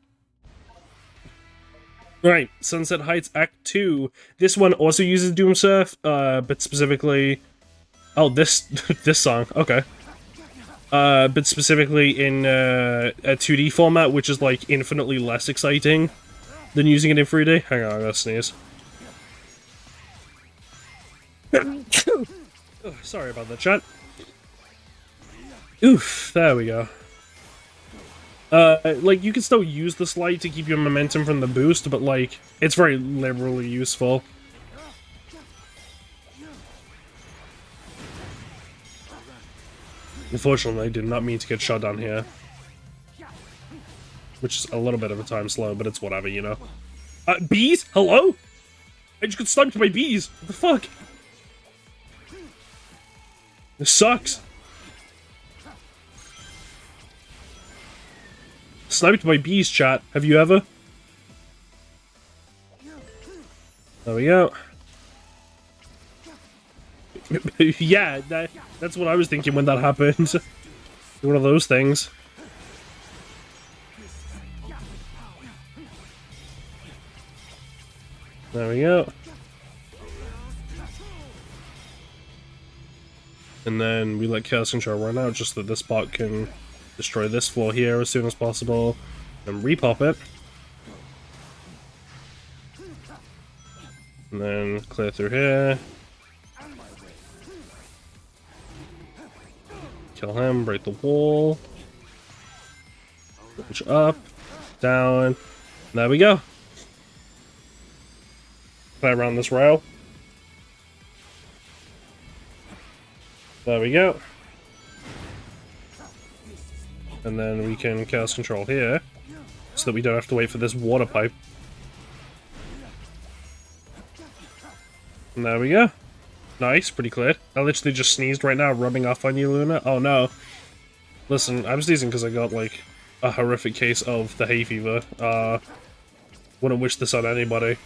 Right, Sunset Heights Act 2. This one also uses Doom Surf, but specifically... Oh, this this song. Okay. but specifically in a 2D format, which is like infinitely less exciting than using it in 3D. Hang on, I gotta sneeze. Oh, sorry about that, chat. Oof, there we go. Like, you can still use the slide to keep your momentum from the boost, but, like, it's very liberally useful. Unfortunately, I did not mean to get shot down here. Which is a little bit of a time slow, but it's whatever, you know. Bees? Hello? I just got sniped by bees! What the fuck? This sucks. Sniped by bees, chat. Have you ever? There we go. Yeah, that's what I was thinking when that happened. One of those things. There we go. And then we let Chaos Control run out just so that this bot can destroy this floor here as soon as possible. And repop it. And then clear through here. Kill him, break the wall. Push up, down. There we go. Play around this rail. There we go. And then we can Chaos Control here, so that we don't have to wait for this water pipe. And there we go. Nice, pretty clear. I literally just sneezed right now, rubbing off on you, Luna. Oh no. Listen, I'm sneezing because I got, like, a horrific case of the hay fever. Wouldn't wish this on anybody.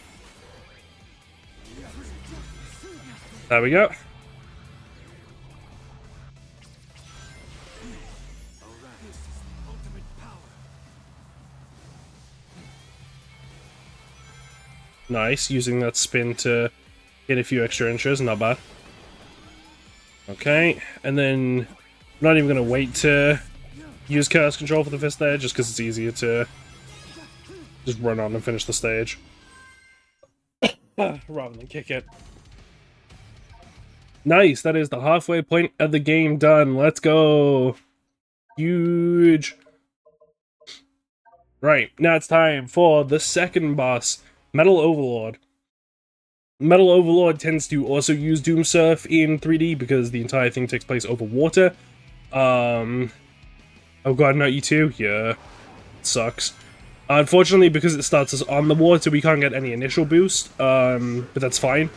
There we go. Nice, using that spin to get a few extra inches, not bad. Okay, and then I'm not even going to wait to use Chaos Control for the fist there, just because it's easier to just run on and finish the stage. Rather than kick it. Nice, that is the halfway point of the game done. Let's go! Huge! Right, now it's time for the second boss, Metal Overlord. Metal Overlord tends to also use Doom Surf in 3D because the entire thing takes place over water. Oh god, not you too? Yeah, it sucks. Unfortunately, because it starts us on the water, we can't get any initial boost, but that's fine.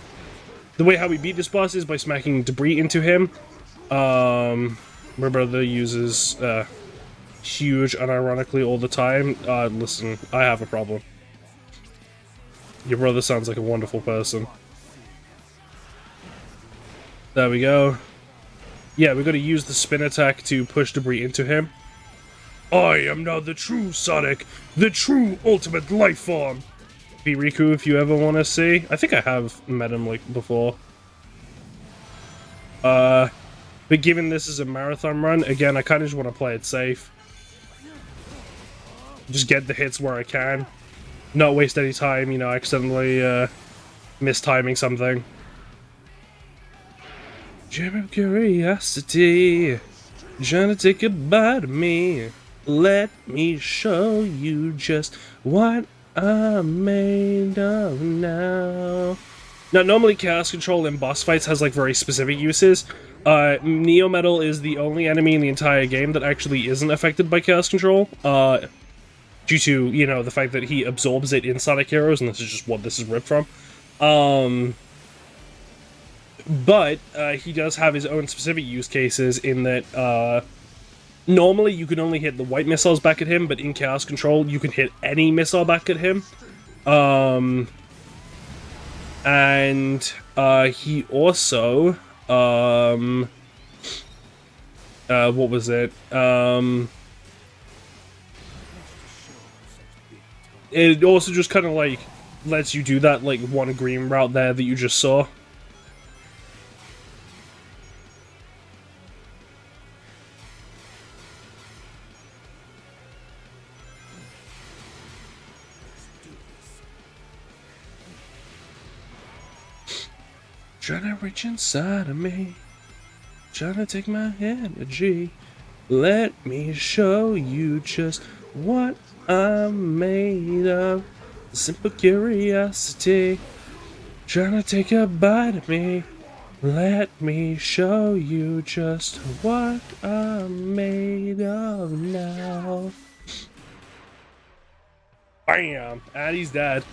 The way how we beat this boss is by smacking debris into him. My brother uses huge, unironically, all the time. Listen, I have a problem. Your brother sounds like a wonderful person. There we go. Yeah, we're gonna use the spin attack to push debris into him. I am now the true Sonic, the true ultimate life form. Be Riku if you ever want to see. I think I have met him like before. But given this is a marathon run, again, I kind of just want to play it safe. Just get the hits where I can. Not waste any time, you know, accidentally mistiming something. Gem of curiosity, trying to take a bite of me. Let me show you just what I'm made of now. Now, normally Chaos Control in boss fights has like very specific uses. Neo Metal is the only enemy in the entire game that actually isn't affected by Chaos Control. Due to, you know, the fact that he absorbs it in Sonic Heroes, and this is just what this is ripped from. But he does have his own specific use cases in that, normally you can only hit the white missiles back at him, but in Chaos Control you can hit any missile back at him. And he also, what was it? It also just kind of like lets you do that like one green route there that you just saw. Trying to reach inside of me. Trying to take my energy. Let me show you just what I'm made of. Simple curiosity. Trying to take a bite of me. Let me show you just what I'm made of now. Bam! And he's dead.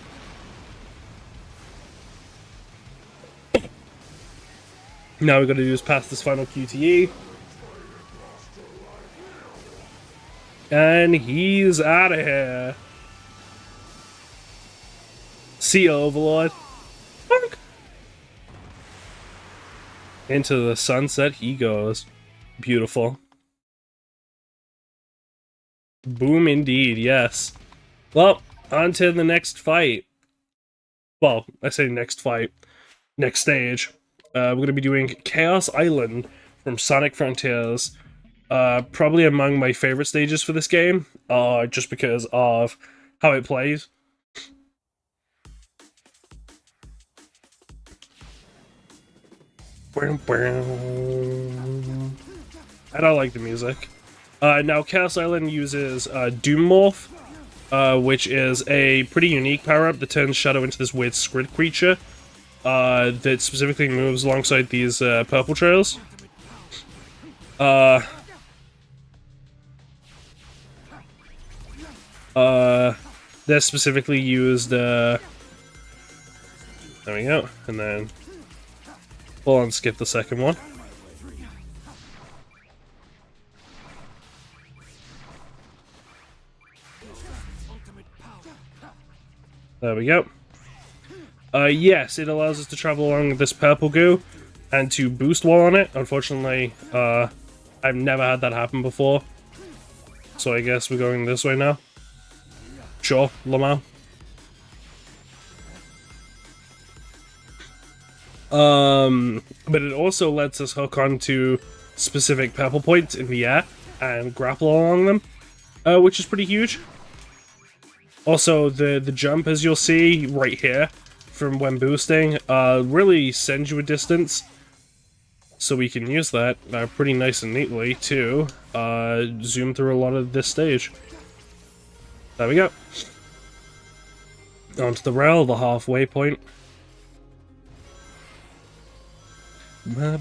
Now we gotta do is pass this final QTE. And he's out of here. See ya, Overlord. Bonk. Into the sunset he goes. Beautiful. Boom indeed, yes. Well, on to the next fight. Well, I say next fight. Next stage. We're going to be doing Chaos Island from Sonic Frontiers. Probably among my favorite stages for this game. Just because of how it plays. I don't like the music. Now, Chaos Island uses Doom Morph, which is a pretty unique power-up that turns Shadow into this weird squid creature that specifically moves alongside these purple trails. They're specifically used, there we go, and then full on skip the second one. There we go. Yes, it allows us to travel along this purple goo and to boost while on it. Unfortunately, I've never had that happen before. So I guess we're going this way now. Sure, Lamau. But it also lets us hook onto specific purple points in the air and grapple along them, which is pretty huge. Also, the jump, as you'll see right here, from when boosting, really sends you a distance. So we can use that pretty nice and neatly to zoom through a lot of this stage. There we go. Onto the rail, the halfway point. There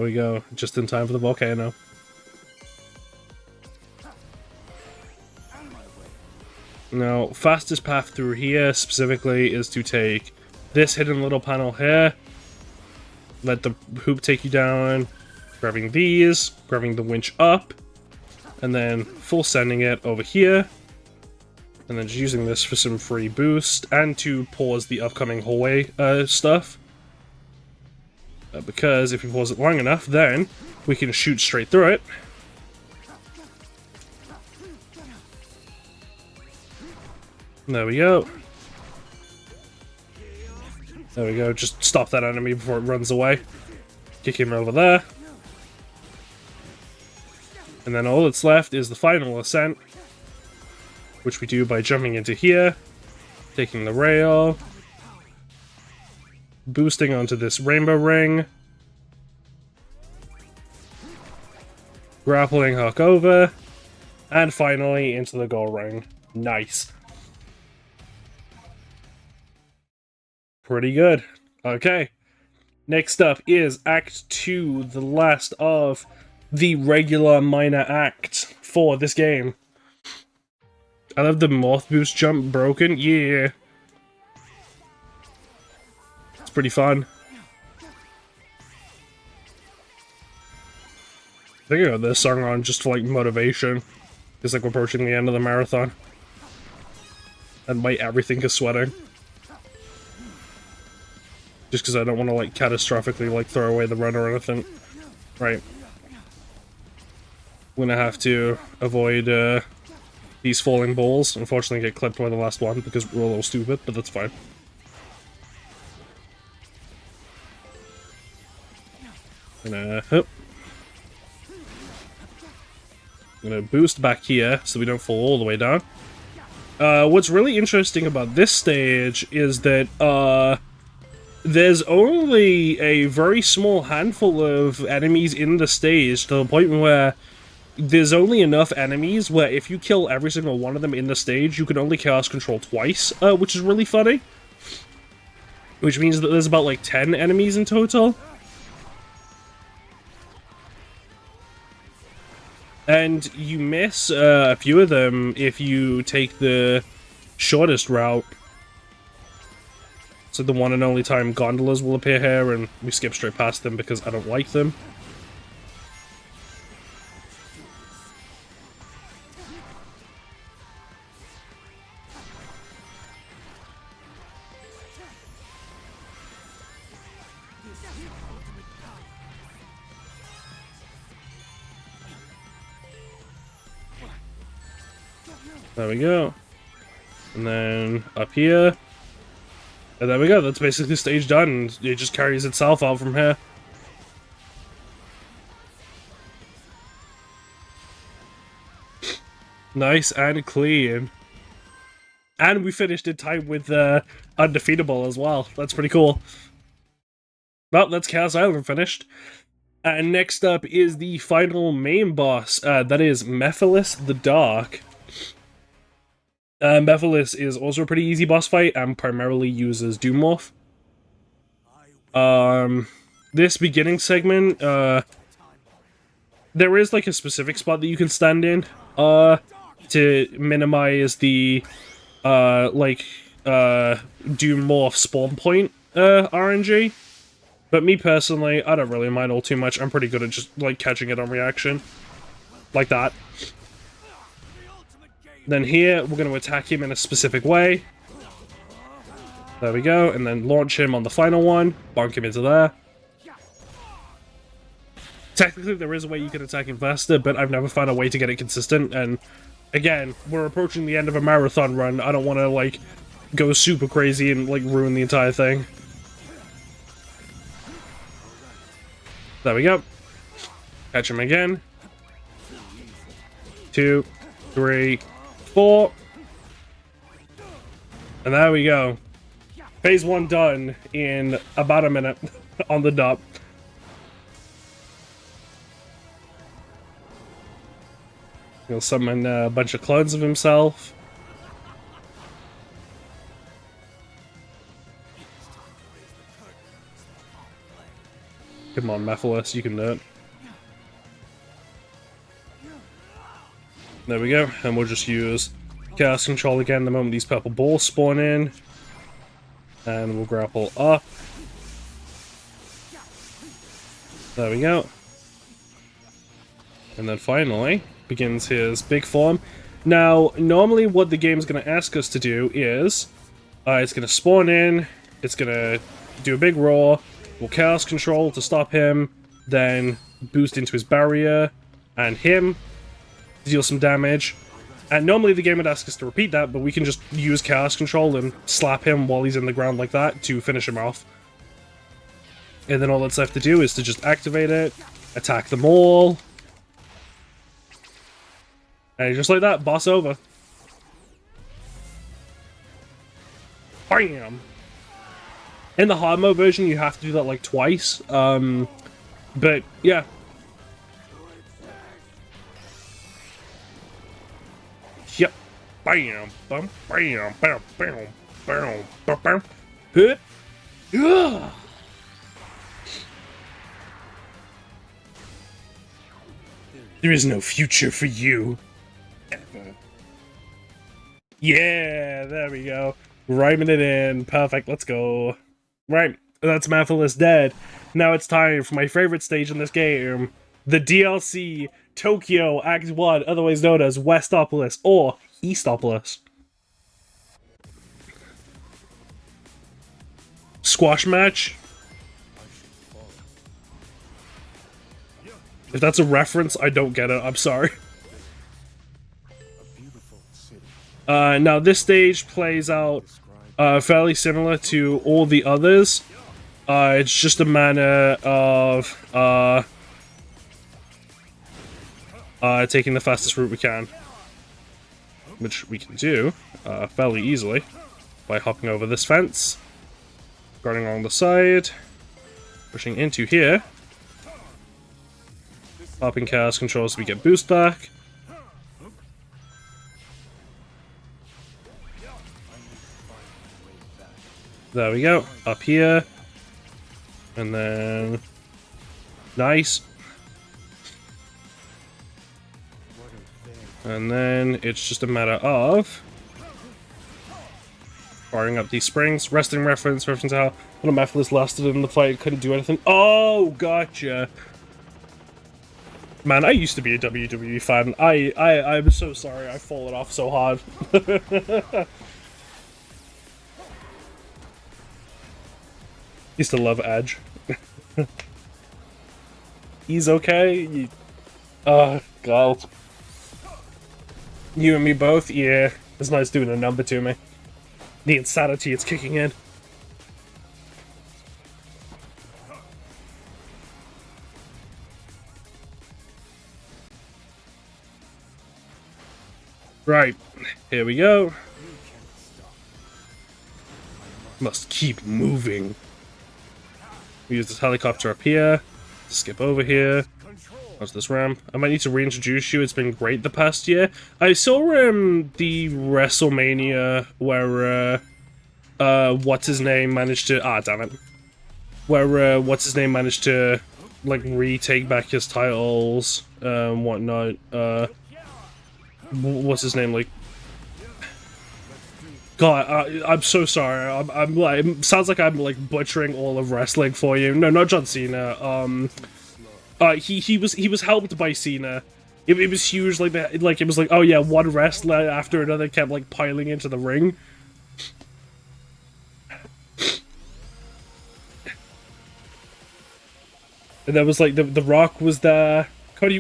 we go, just in time for the volcano. Now, fastest path through here specifically is to take this hidden little panel here, let the hoop take you down, grabbing these, grabbing the winch up, and then full sending it over here, and then just using this for some free boost, and to pause the upcoming hallway stuff. Because if we pause it long enough, then we can shoot straight through it. There we go. There we go, just stop that enemy before it runs away. Kick him over there. And then all that's left is the final ascent, which we do by jumping into here, taking the rail, boosting onto this rainbow ring, grappling hook over, and finally into the gold ring. Nice. Pretty good. Okay. Next up is Act 2, the last of the regular minor act for this game. I love the morph boost jump broken. Yeah. It's pretty fun. I think I got this song on just for like motivation. It's like we're approaching the end of the marathon. And my everything is sweating. Just because I don't want to like catastrophically like throw away the run or anything. Right. I'm gonna have to avoid these falling balls. Unfortunately get clipped by the last one because we're a little stupid, but that's fine. And I'm gonna boost back here so we don't fall all the way down. What's really interesting about this stage is that, there's only a very small handful of enemies in the stage, to the point where there's only enough enemies where if you kill every single one of them in the stage, you can only Chaos Control twice, which is really funny. Which means that there's about, like, 10 enemies in total. And you miss a few of them if you take the shortest route. So the one and only time gondolas will appear here, and we skip straight past them because I don't like them. There we go. And then up here. And there we go, that's basically the stage done. It just carries itself out from here. Nice and clean. And we finished in time with Undefeatable as well. That's pretty cool. Well, that's Chaos Island finished. And next up is the final main boss. That is Mephiles the Dark. Mephiles is also a pretty easy boss fight and primarily uses Doomorph. This beginning segment, there is like a specific spot that you can stand in, to minimize the, Doomorph spawn point, RNG. But me personally, I don't really mind all too much. I'm pretty good at just, like, catching it on reaction. Like that. Then here, we're going to attack him in a specific way. There we go, and then launch him on the final one, bonk him into there. Technically, there is a way you can attack him faster, but I've never found a way to get it consistent, and again, we're approaching the end of a marathon run. I don't want to, like, go super crazy and, like, ruin the entire thing. There we go. Catch him again. 2, 3, 4. And there we go. Phase 1 done in about a minute on the dot. He'll summon a bunch of clones of himself. Come on, Mephiles, you can do it. There we go, and we'll just use Chaos Control again the moment these purple balls spawn in. And we'll grapple up. There we go. And then finally, begins his big form. Now, normally what the game's going to ask us to do is, it's going to spawn in, it's going to do a big roar, we'll Chaos Control to stop him, then boost into his barrier, and him, deal some damage. And normally the game would ask us to repeat that, but we can just use Chaos Control and slap him while he's in the ground like that to finish him off. And then all that's left to do is to just activate it, attack them all, and just like that, boss over. Bam! In the hard mode version, you have to do that like twice, but yeah. Yep. Bam, bam, bam, bam, bam, bam, bam, bam. Hit. Ugh. There is no future for you. Ever. Yeah, there we go. Rhyming it in. Perfect, let's go. Right, that's Mephiles dead. Now it's time for my favorite stage in this game. The DLC Tokyo Act 1, otherwise known as Westopolis or Eastopolis. Squash match? If that's a reference, I don't get it. I'm sorry. Now, this stage plays out fairly similar to all the others. It's just a matter of taking the fastest route we can. Which we can do fairly easily by hopping over this fence, going along the side, pushing into here, popping chaos control so we get boost back. There we go, up here, and then nice. And then it's just a matter of firing up these springs. Resting reference how when a Mephiles lasted in the fight, couldn't do anything. Oh, gotcha. Man, I used to be a WWE fan. I'm so sorry I've fallen off so hard. Used to love Edge. He's okay. God. You and me both? Yeah. It's nice doing a number to me. The insanity is kicking in. Right. Here we go. Must keep moving. We use this helicopter up here. Skip over here. Onto this ramp. I might need to reintroduce you. It's been great the past year. I saw the WrestleMania where what's his name managed to damn it. Where what's his name managed to like retake back his titles whatnot. What's his name, like God, I'm so sorry. I'm like, it sounds like I'm like butchering all of wrestling for you. No, not John Cena. He was helped by Cena. It was huge, like that. Like it was like, oh yeah, one wrestler after another kept like piling into the ring. And there was like the Rock was there. Cody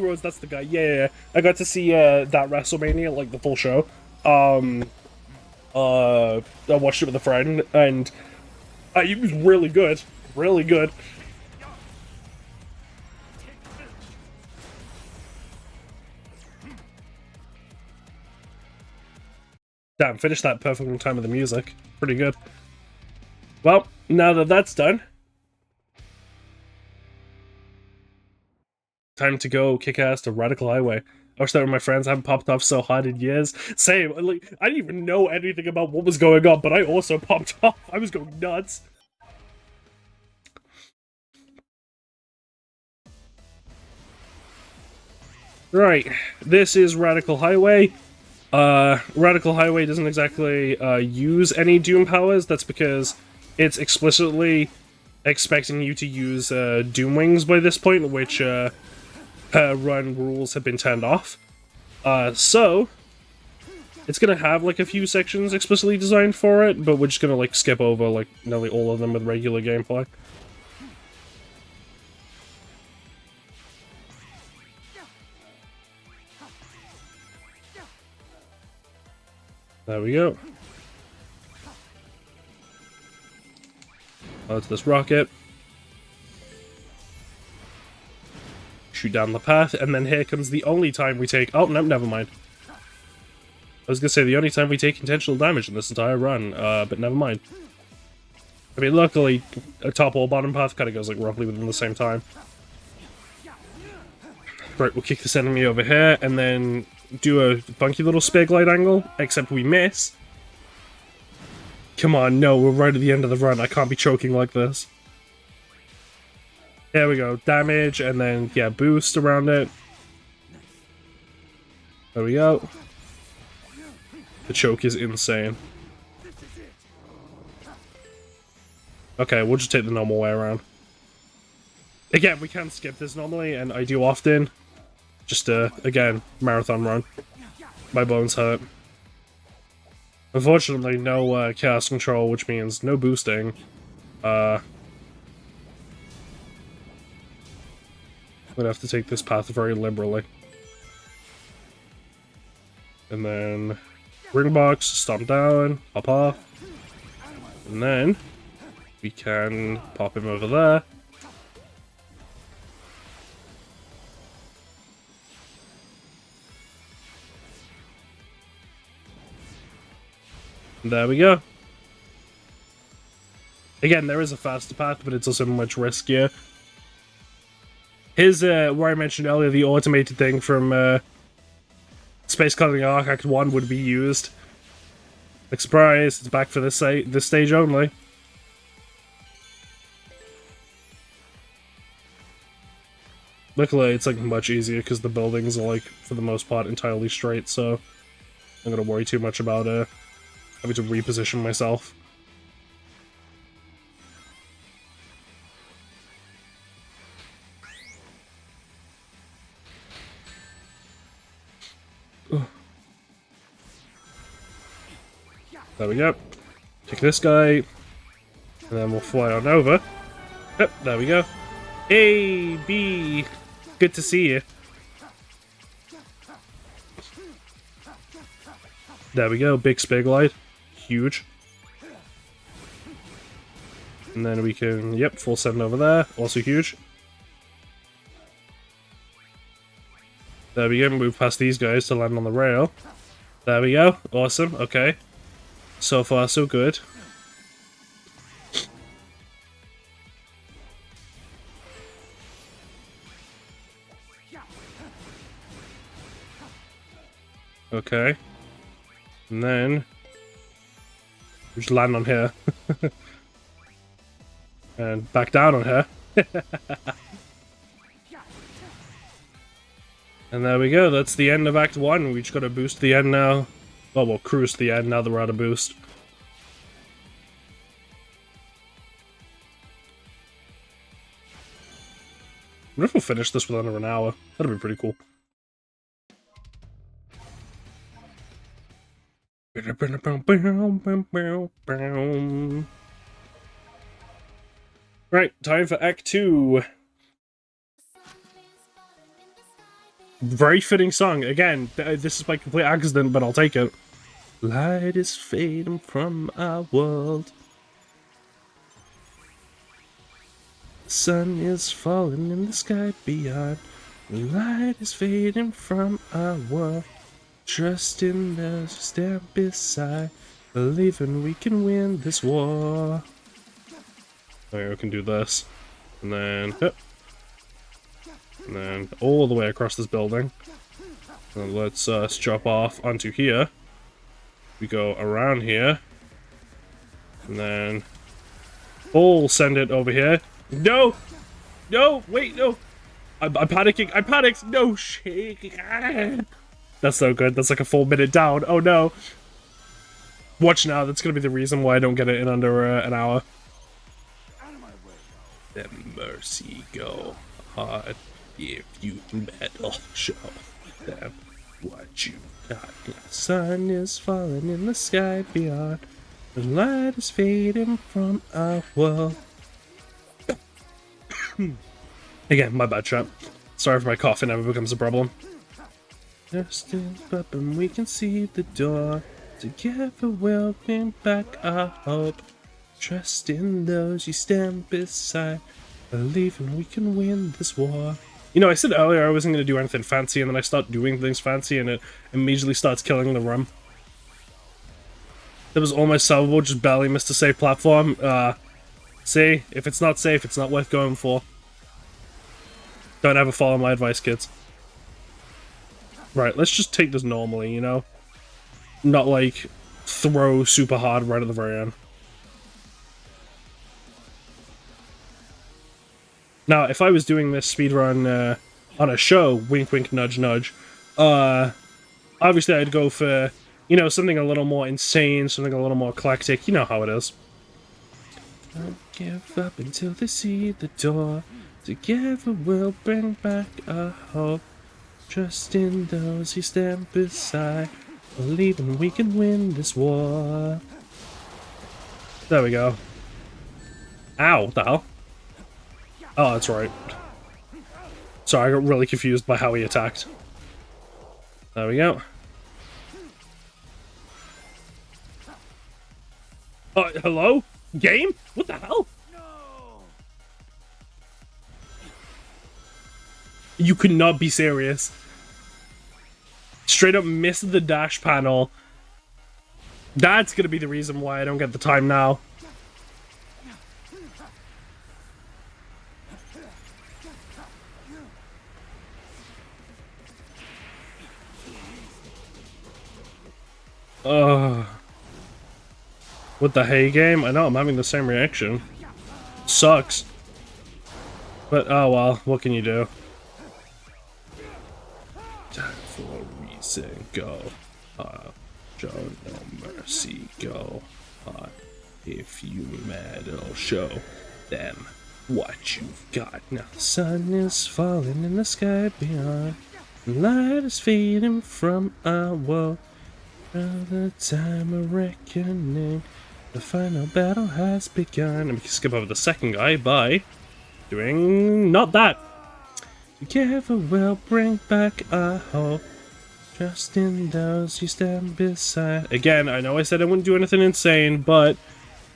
Rhodes, that's the guy. Yeah. I got to see that WrestleMania, like the full show. I watched it with a friend, and it was really good. Really good. Damn, finished that perfect on time with the music. Pretty good. Well, now that that's done, time to go kick ass to Radical Highway. I wish that were my friends. I haven't popped off so hard in years. Same. Like, I didn't even know anything about what was going on, but I also popped off. I was going nuts. Right. This is Radical Highway. Radical Highway doesn't exactly use any Doom powers. That's because it's explicitly expecting you to use Doom Wings by this point, which run rules have been turned off. So it's gonna have like a few sections explicitly designed for it, but we're just gonna like skip over like nearly all of them with regular gameplay. There we go. Loads this rocket. Shoot down the path, and then here comes the only time we take... Oh, no, never mind. I was gonna say the only time we take intentional damage in this entire run, but never mind. I mean, luckily, a top or bottom path kind of goes like roughly within the same time. Right, we'll kick this enemy over here, and then do a funky little spear glide angle, except we miss. Come on, no, we're right at the end of the run. I can't be choking like this. There we go, damage, and then, yeah, boost around it. There we go. The choke is insane. Okay, we'll just take the normal way around. Again, we can skip this normally, and I do often. Just, again, marathon run. My bones hurt. Unfortunately, no chaos control, which means no boosting. I'm gonna have to take this path very liberally. And then ring box, stomp down, hop off. And then we can pop him over there. There we go. Again, there is a faster path, but it's also much riskier. Here's where I mentioned earlier the automated thing from Space Cutting Arc Act 1 would be used. Like, surprise, it's back for this stage only. Luckily, it's like much easier because the buildings are like, for the most part, entirely straight, so I'm not gonna worry too much about having to reposition myself. There we go. Take this guy, and then we'll fly on over. Yep, there we go. A, B, good to see you. There we go, big spig glide. Huge. And then we can, yep, full send over there, also huge. There we go, move past these guys to land on the rail. There we go, awesome, okay. So far, so good. Okay. And then we just land on here. And back down on her. And there we go, that's the end of Act 1. We just gotta boost the end now. Oh, well, cruise to the end now that we're out of boost. I wonder if we'll finish this with under an hour. That'd be pretty cool. Right, time for Act 2. Very fitting song. Again, this is by complete accident, but I'll take it. Light is fading from our world. The sun is falling in the sky beyond. Light is fading from our world. Trust in those who stand beside, believing we can win this war. Okay, we can do this. And then, and then all the way across this building. And let's drop off onto here. We go around here. And then full send it over here. No! No! Wait, no! I'm panicking. I panicked! No! Shake! That's so good. That's like a full minute down. Oh no! Watch now. That's gonna be the reason why I don't get it in under an hour. Let mercy go hard. If you metal, show them what you got. The sun is falling in the sky beyond. The light is fading from our world. Again, my bad, chat. Sorry for my cough, it never becomes a problem. Just up and we can see the door. Together we'll bring back our hope. Trust in those you stand beside, believing we can win this war. You know, I said earlier I wasn't going to do anything fancy, and then I start doing things fancy, and it immediately starts killing the rum. That was almost salvable, just barely missed a safe platform. See? If it's not safe, it's not worth going for. Don't ever follow my advice, kids. Right, let's just take this normally, you know? Not, like, throw super hard right at the very end. Now, if I was doing this speedrun on a show, wink wink nudge nudge, obviously I'd go for, you know, something a little more insane, something a little more eclectic, you know how it is. Don't give up until they see the door. Together we'll bring back our hope. Trust in those who stand beside, believing we can win this war. There we go. Ow, what the hell? Oh, that's right. Sorry, I got really confused by how he attacked. There we go. Hello? Game? What the hell? No! You could not be serious. Straight up missed the dash panel. That's gonna be the reason why I don't get the time now. With the hay game? I know I'm having the same reaction. Sucks. But, oh well, what can you do? Time for a reason, go. Show no mercy, go. If you mad, I'll show them what you've got. Now the sun is falling in the sky beyond. The light is fading from our world. Now the time of reckoning. The final battle has begun. And we can skip over the second guy by doing not that. Together we'll bring back our hope. Trust in those you stand beside. Again, I know I said I wouldn't do anything insane, but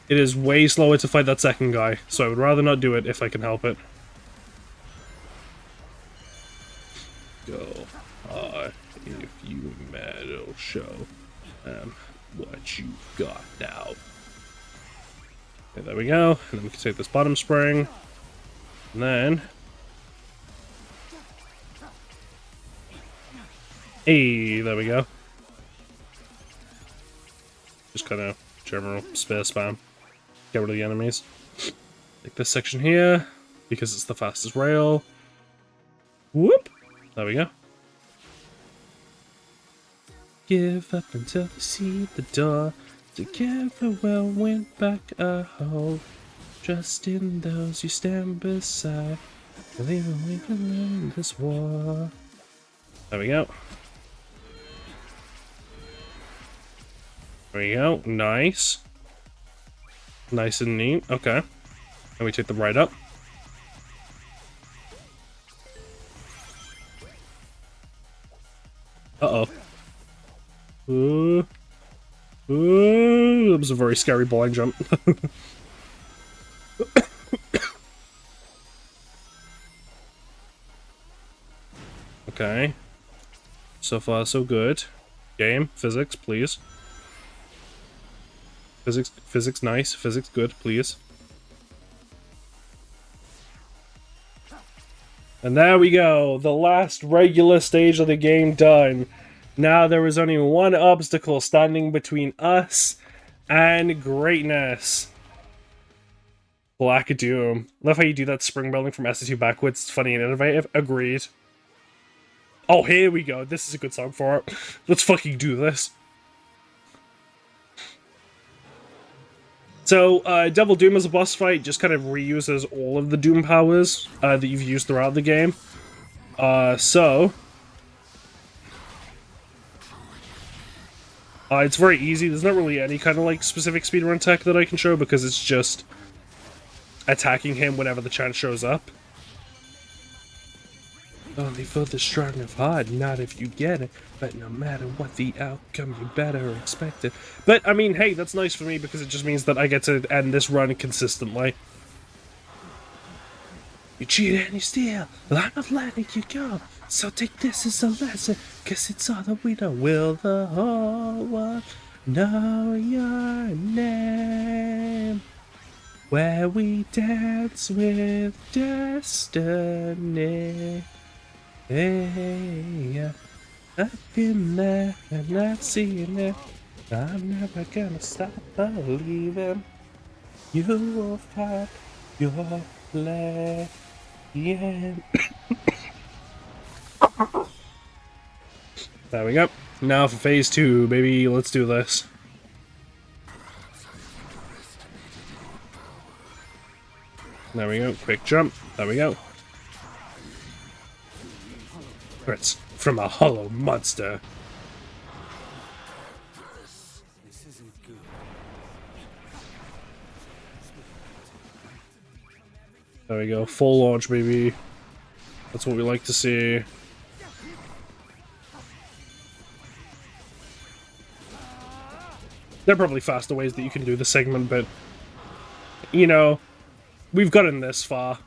it is way slower to fight that second guy, so I would rather not do it if I can help it. Go. If you mad, I'll show what you got now. Okay, there we go. And then we can take this bottom spring. And then... Hey, there we go. Just kind of general spare spam. Get rid of the enemies. Like this section here, because it's the fastest rail. Whoop! There we go. Give up until you see the door. Together we'll win back our hope. Trust in those you stand beside. Believe we can win this war. There we go. There we go. Nice. Nice and neat. Okay. And we take the right up. Uh-oh. Ooh. Ooh. That was a very scary blind jump. Okay. So far, so good. Game. Physics, please. Physics nice. Physics good, please. And there we go. The last regular stage of the game done. Now there is only one obstacle standing between us and greatness. Black Doom. Love how you do that spring building from S2 backwards. It's funny and innovative. Agreed. Oh, here we go. This is a good song for it. Let's fucking do this. So, Devil Doom as a boss fight just kind of reuses all of the Doom powers that you've used throughout the game. It's very easy. There's not really any kind of, like, specific speedrun tech that I can show because it's just attacking him whenever the chance shows up. Only for the strong of heart, not if you get it. But no matter what the outcome, you better expect it. But, I mean, hey, that's nice for me because it just means that I get to end this run consistently. You cheat and you steal, well, I'm not letting you go. So take this as a lesson, cause it's all that we know. Will the whole world know your name? Where we dance with destiny. Hey, I've been there and I've seen it. I'm never gonna stop believing. You will find your play. Yeah. There we go. Now for phase 2, baby. Let's do this. There we go. Quick jump. There we go. Crits from a hollow monster. This isn't good. There we go. Full launch, baby. That's what we like to see. There are probably faster ways that you can do the segment, but you know, we've gotten this far.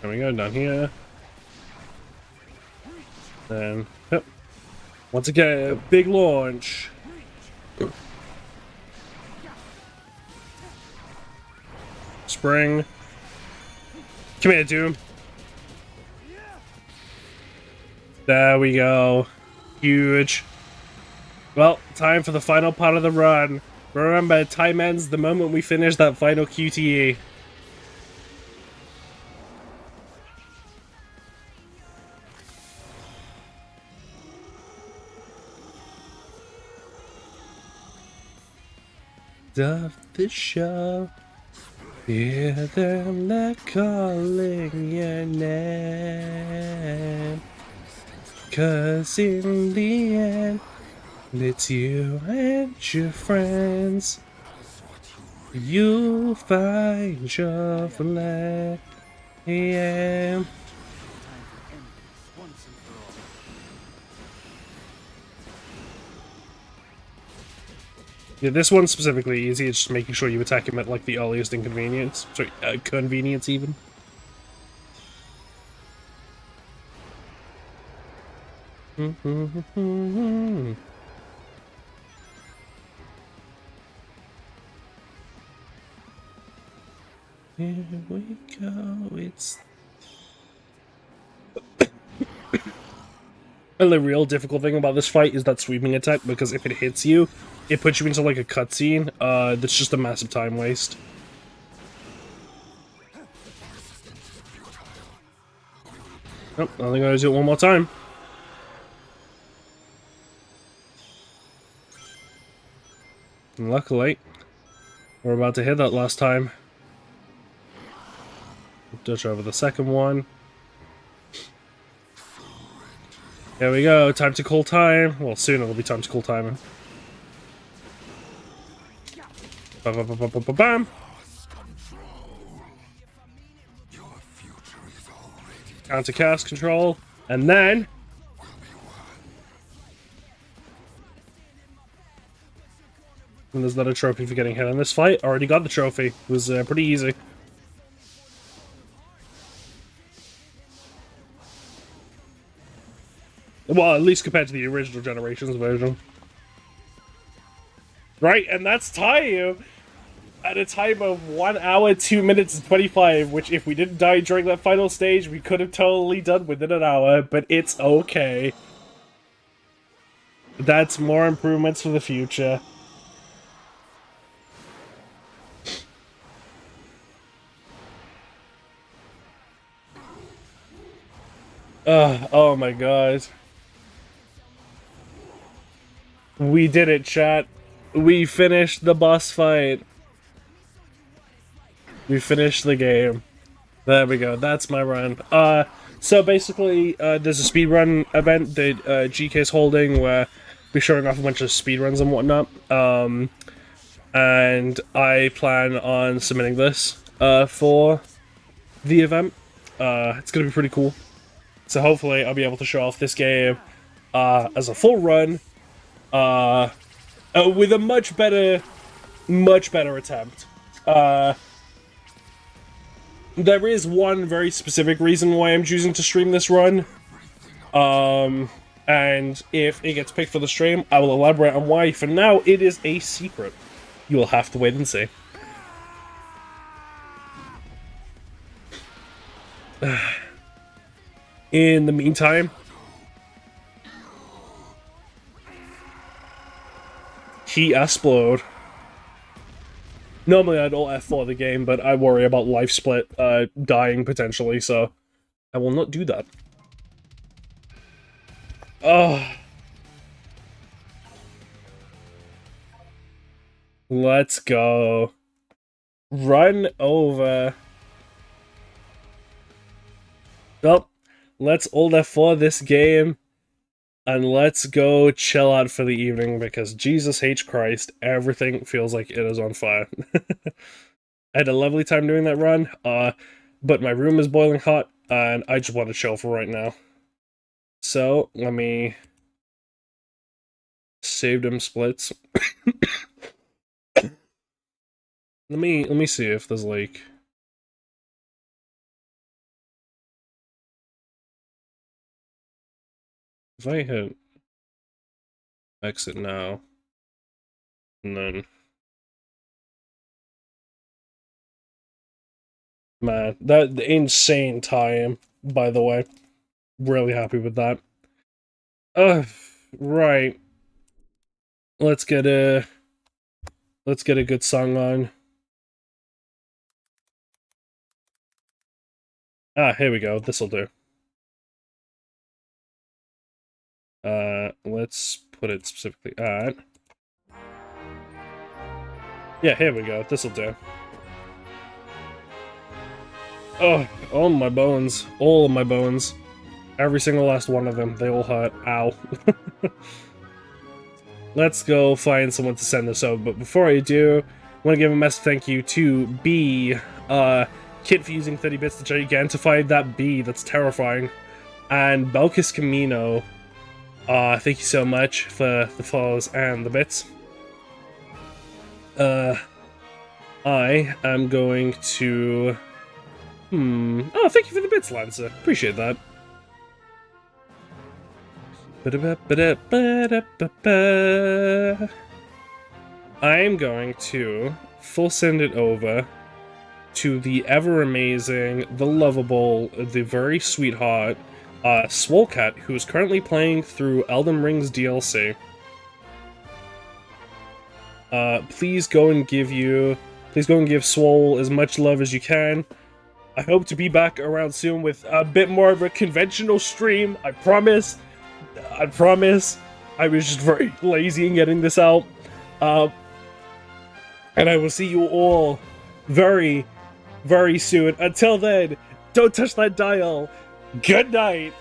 There we go, down here. Then, yep. Once again, big launch. Spring. Come here, Doom. There we go. Huge. Well, time for the final part of the run. Remember, time ends the moment we finish that final QTE. Of the show, hear them they're calling your name. 'Cause in the end, it's you and your friends. You'll find your flame. Time to end this once and for all. Yeah, this one's specifically easy. It's just making sure you attack him at like the earliest inconvenience. Sorry, convenience even. Here we go. It's and the real difficult thing about this fight is that sweeping attack, because if it hits you, it puts you into like a cutscene. That's just a massive time waste. Oh, I think I gotta do it one more time. And luckily, we're about to hit that last time. Dutch over the second one. There we go, time to call time. Well, soon it'll be time to call time. Bam! Counter cast control, and then... And there's not a trophy for getting hit in this fight. Already got the trophy. It was pretty easy. Well, at least compared to the original Generations version. Right, and that's Tayu at a time of 1 hour, 2 minutes, and 25, which if we didn't die during that final stage, we could have totally done within an hour, but it's okay. That's more improvements for the future. Oh my god. We did it, chat. We finished the boss fight. We finished the game. There we go. That's my run. So basically, there's a speedrun event that GK's holding where we're showing off a bunch of speedruns and whatnot. And I plan on submitting this for the event. It's gonna be pretty cool. So hopefully I'll be able to show off this game as a full run with a much better attempt. There is one very specific reason why I'm choosing to stream this run. And if it gets picked for the stream, I will elaborate on why. For now, it is a secret. You will have to wait and see. In the meantime, he explode. Normally I'd alt F4 the game, but I worry about life split dying potentially, so I will not do that. Oh. Let's go. Run over. Well, let's alt F4 this game. And let's go chill out for the evening, because Jesus H. Christ, everything feels like it is on fire. I had a lovely time doing that run, but my room is boiling hot, and I just want to chill for right now. So, let me save them splits. let me see if there's like... If I hit exit now, and then... Man, that insane time, by the way. Really happy with that. Right. Let's get a good song on. Ah, here we go. This'll do. Let's put it specifically at... Yeah, here we go. This'll do. Oh, all my bones. All of my bones. Every single last one of them. They all hurt. Ow. Let's go find someone to send this over. But before I do, I want to give a massive thank you to B, Kid for using 30 bits to gigantify that B. That's terrifying. And Belkis Camino, thank you so much for the follows and the bits. I am going to... Oh, thank you for the bits, Lancer. Appreciate that. I'm going to full send it over to the ever-amazing, the lovable, the very sweetheart, Swolecat, who is currently playing through Elden Ring's DLC. Please go and give Swole as much love as you can. I hope to be back around soon with a bit more of a conventional stream. I promise. I promise. I was just very lazy in getting this out. And I will see you all very, very soon. Until then, don't touch that dial. Good night.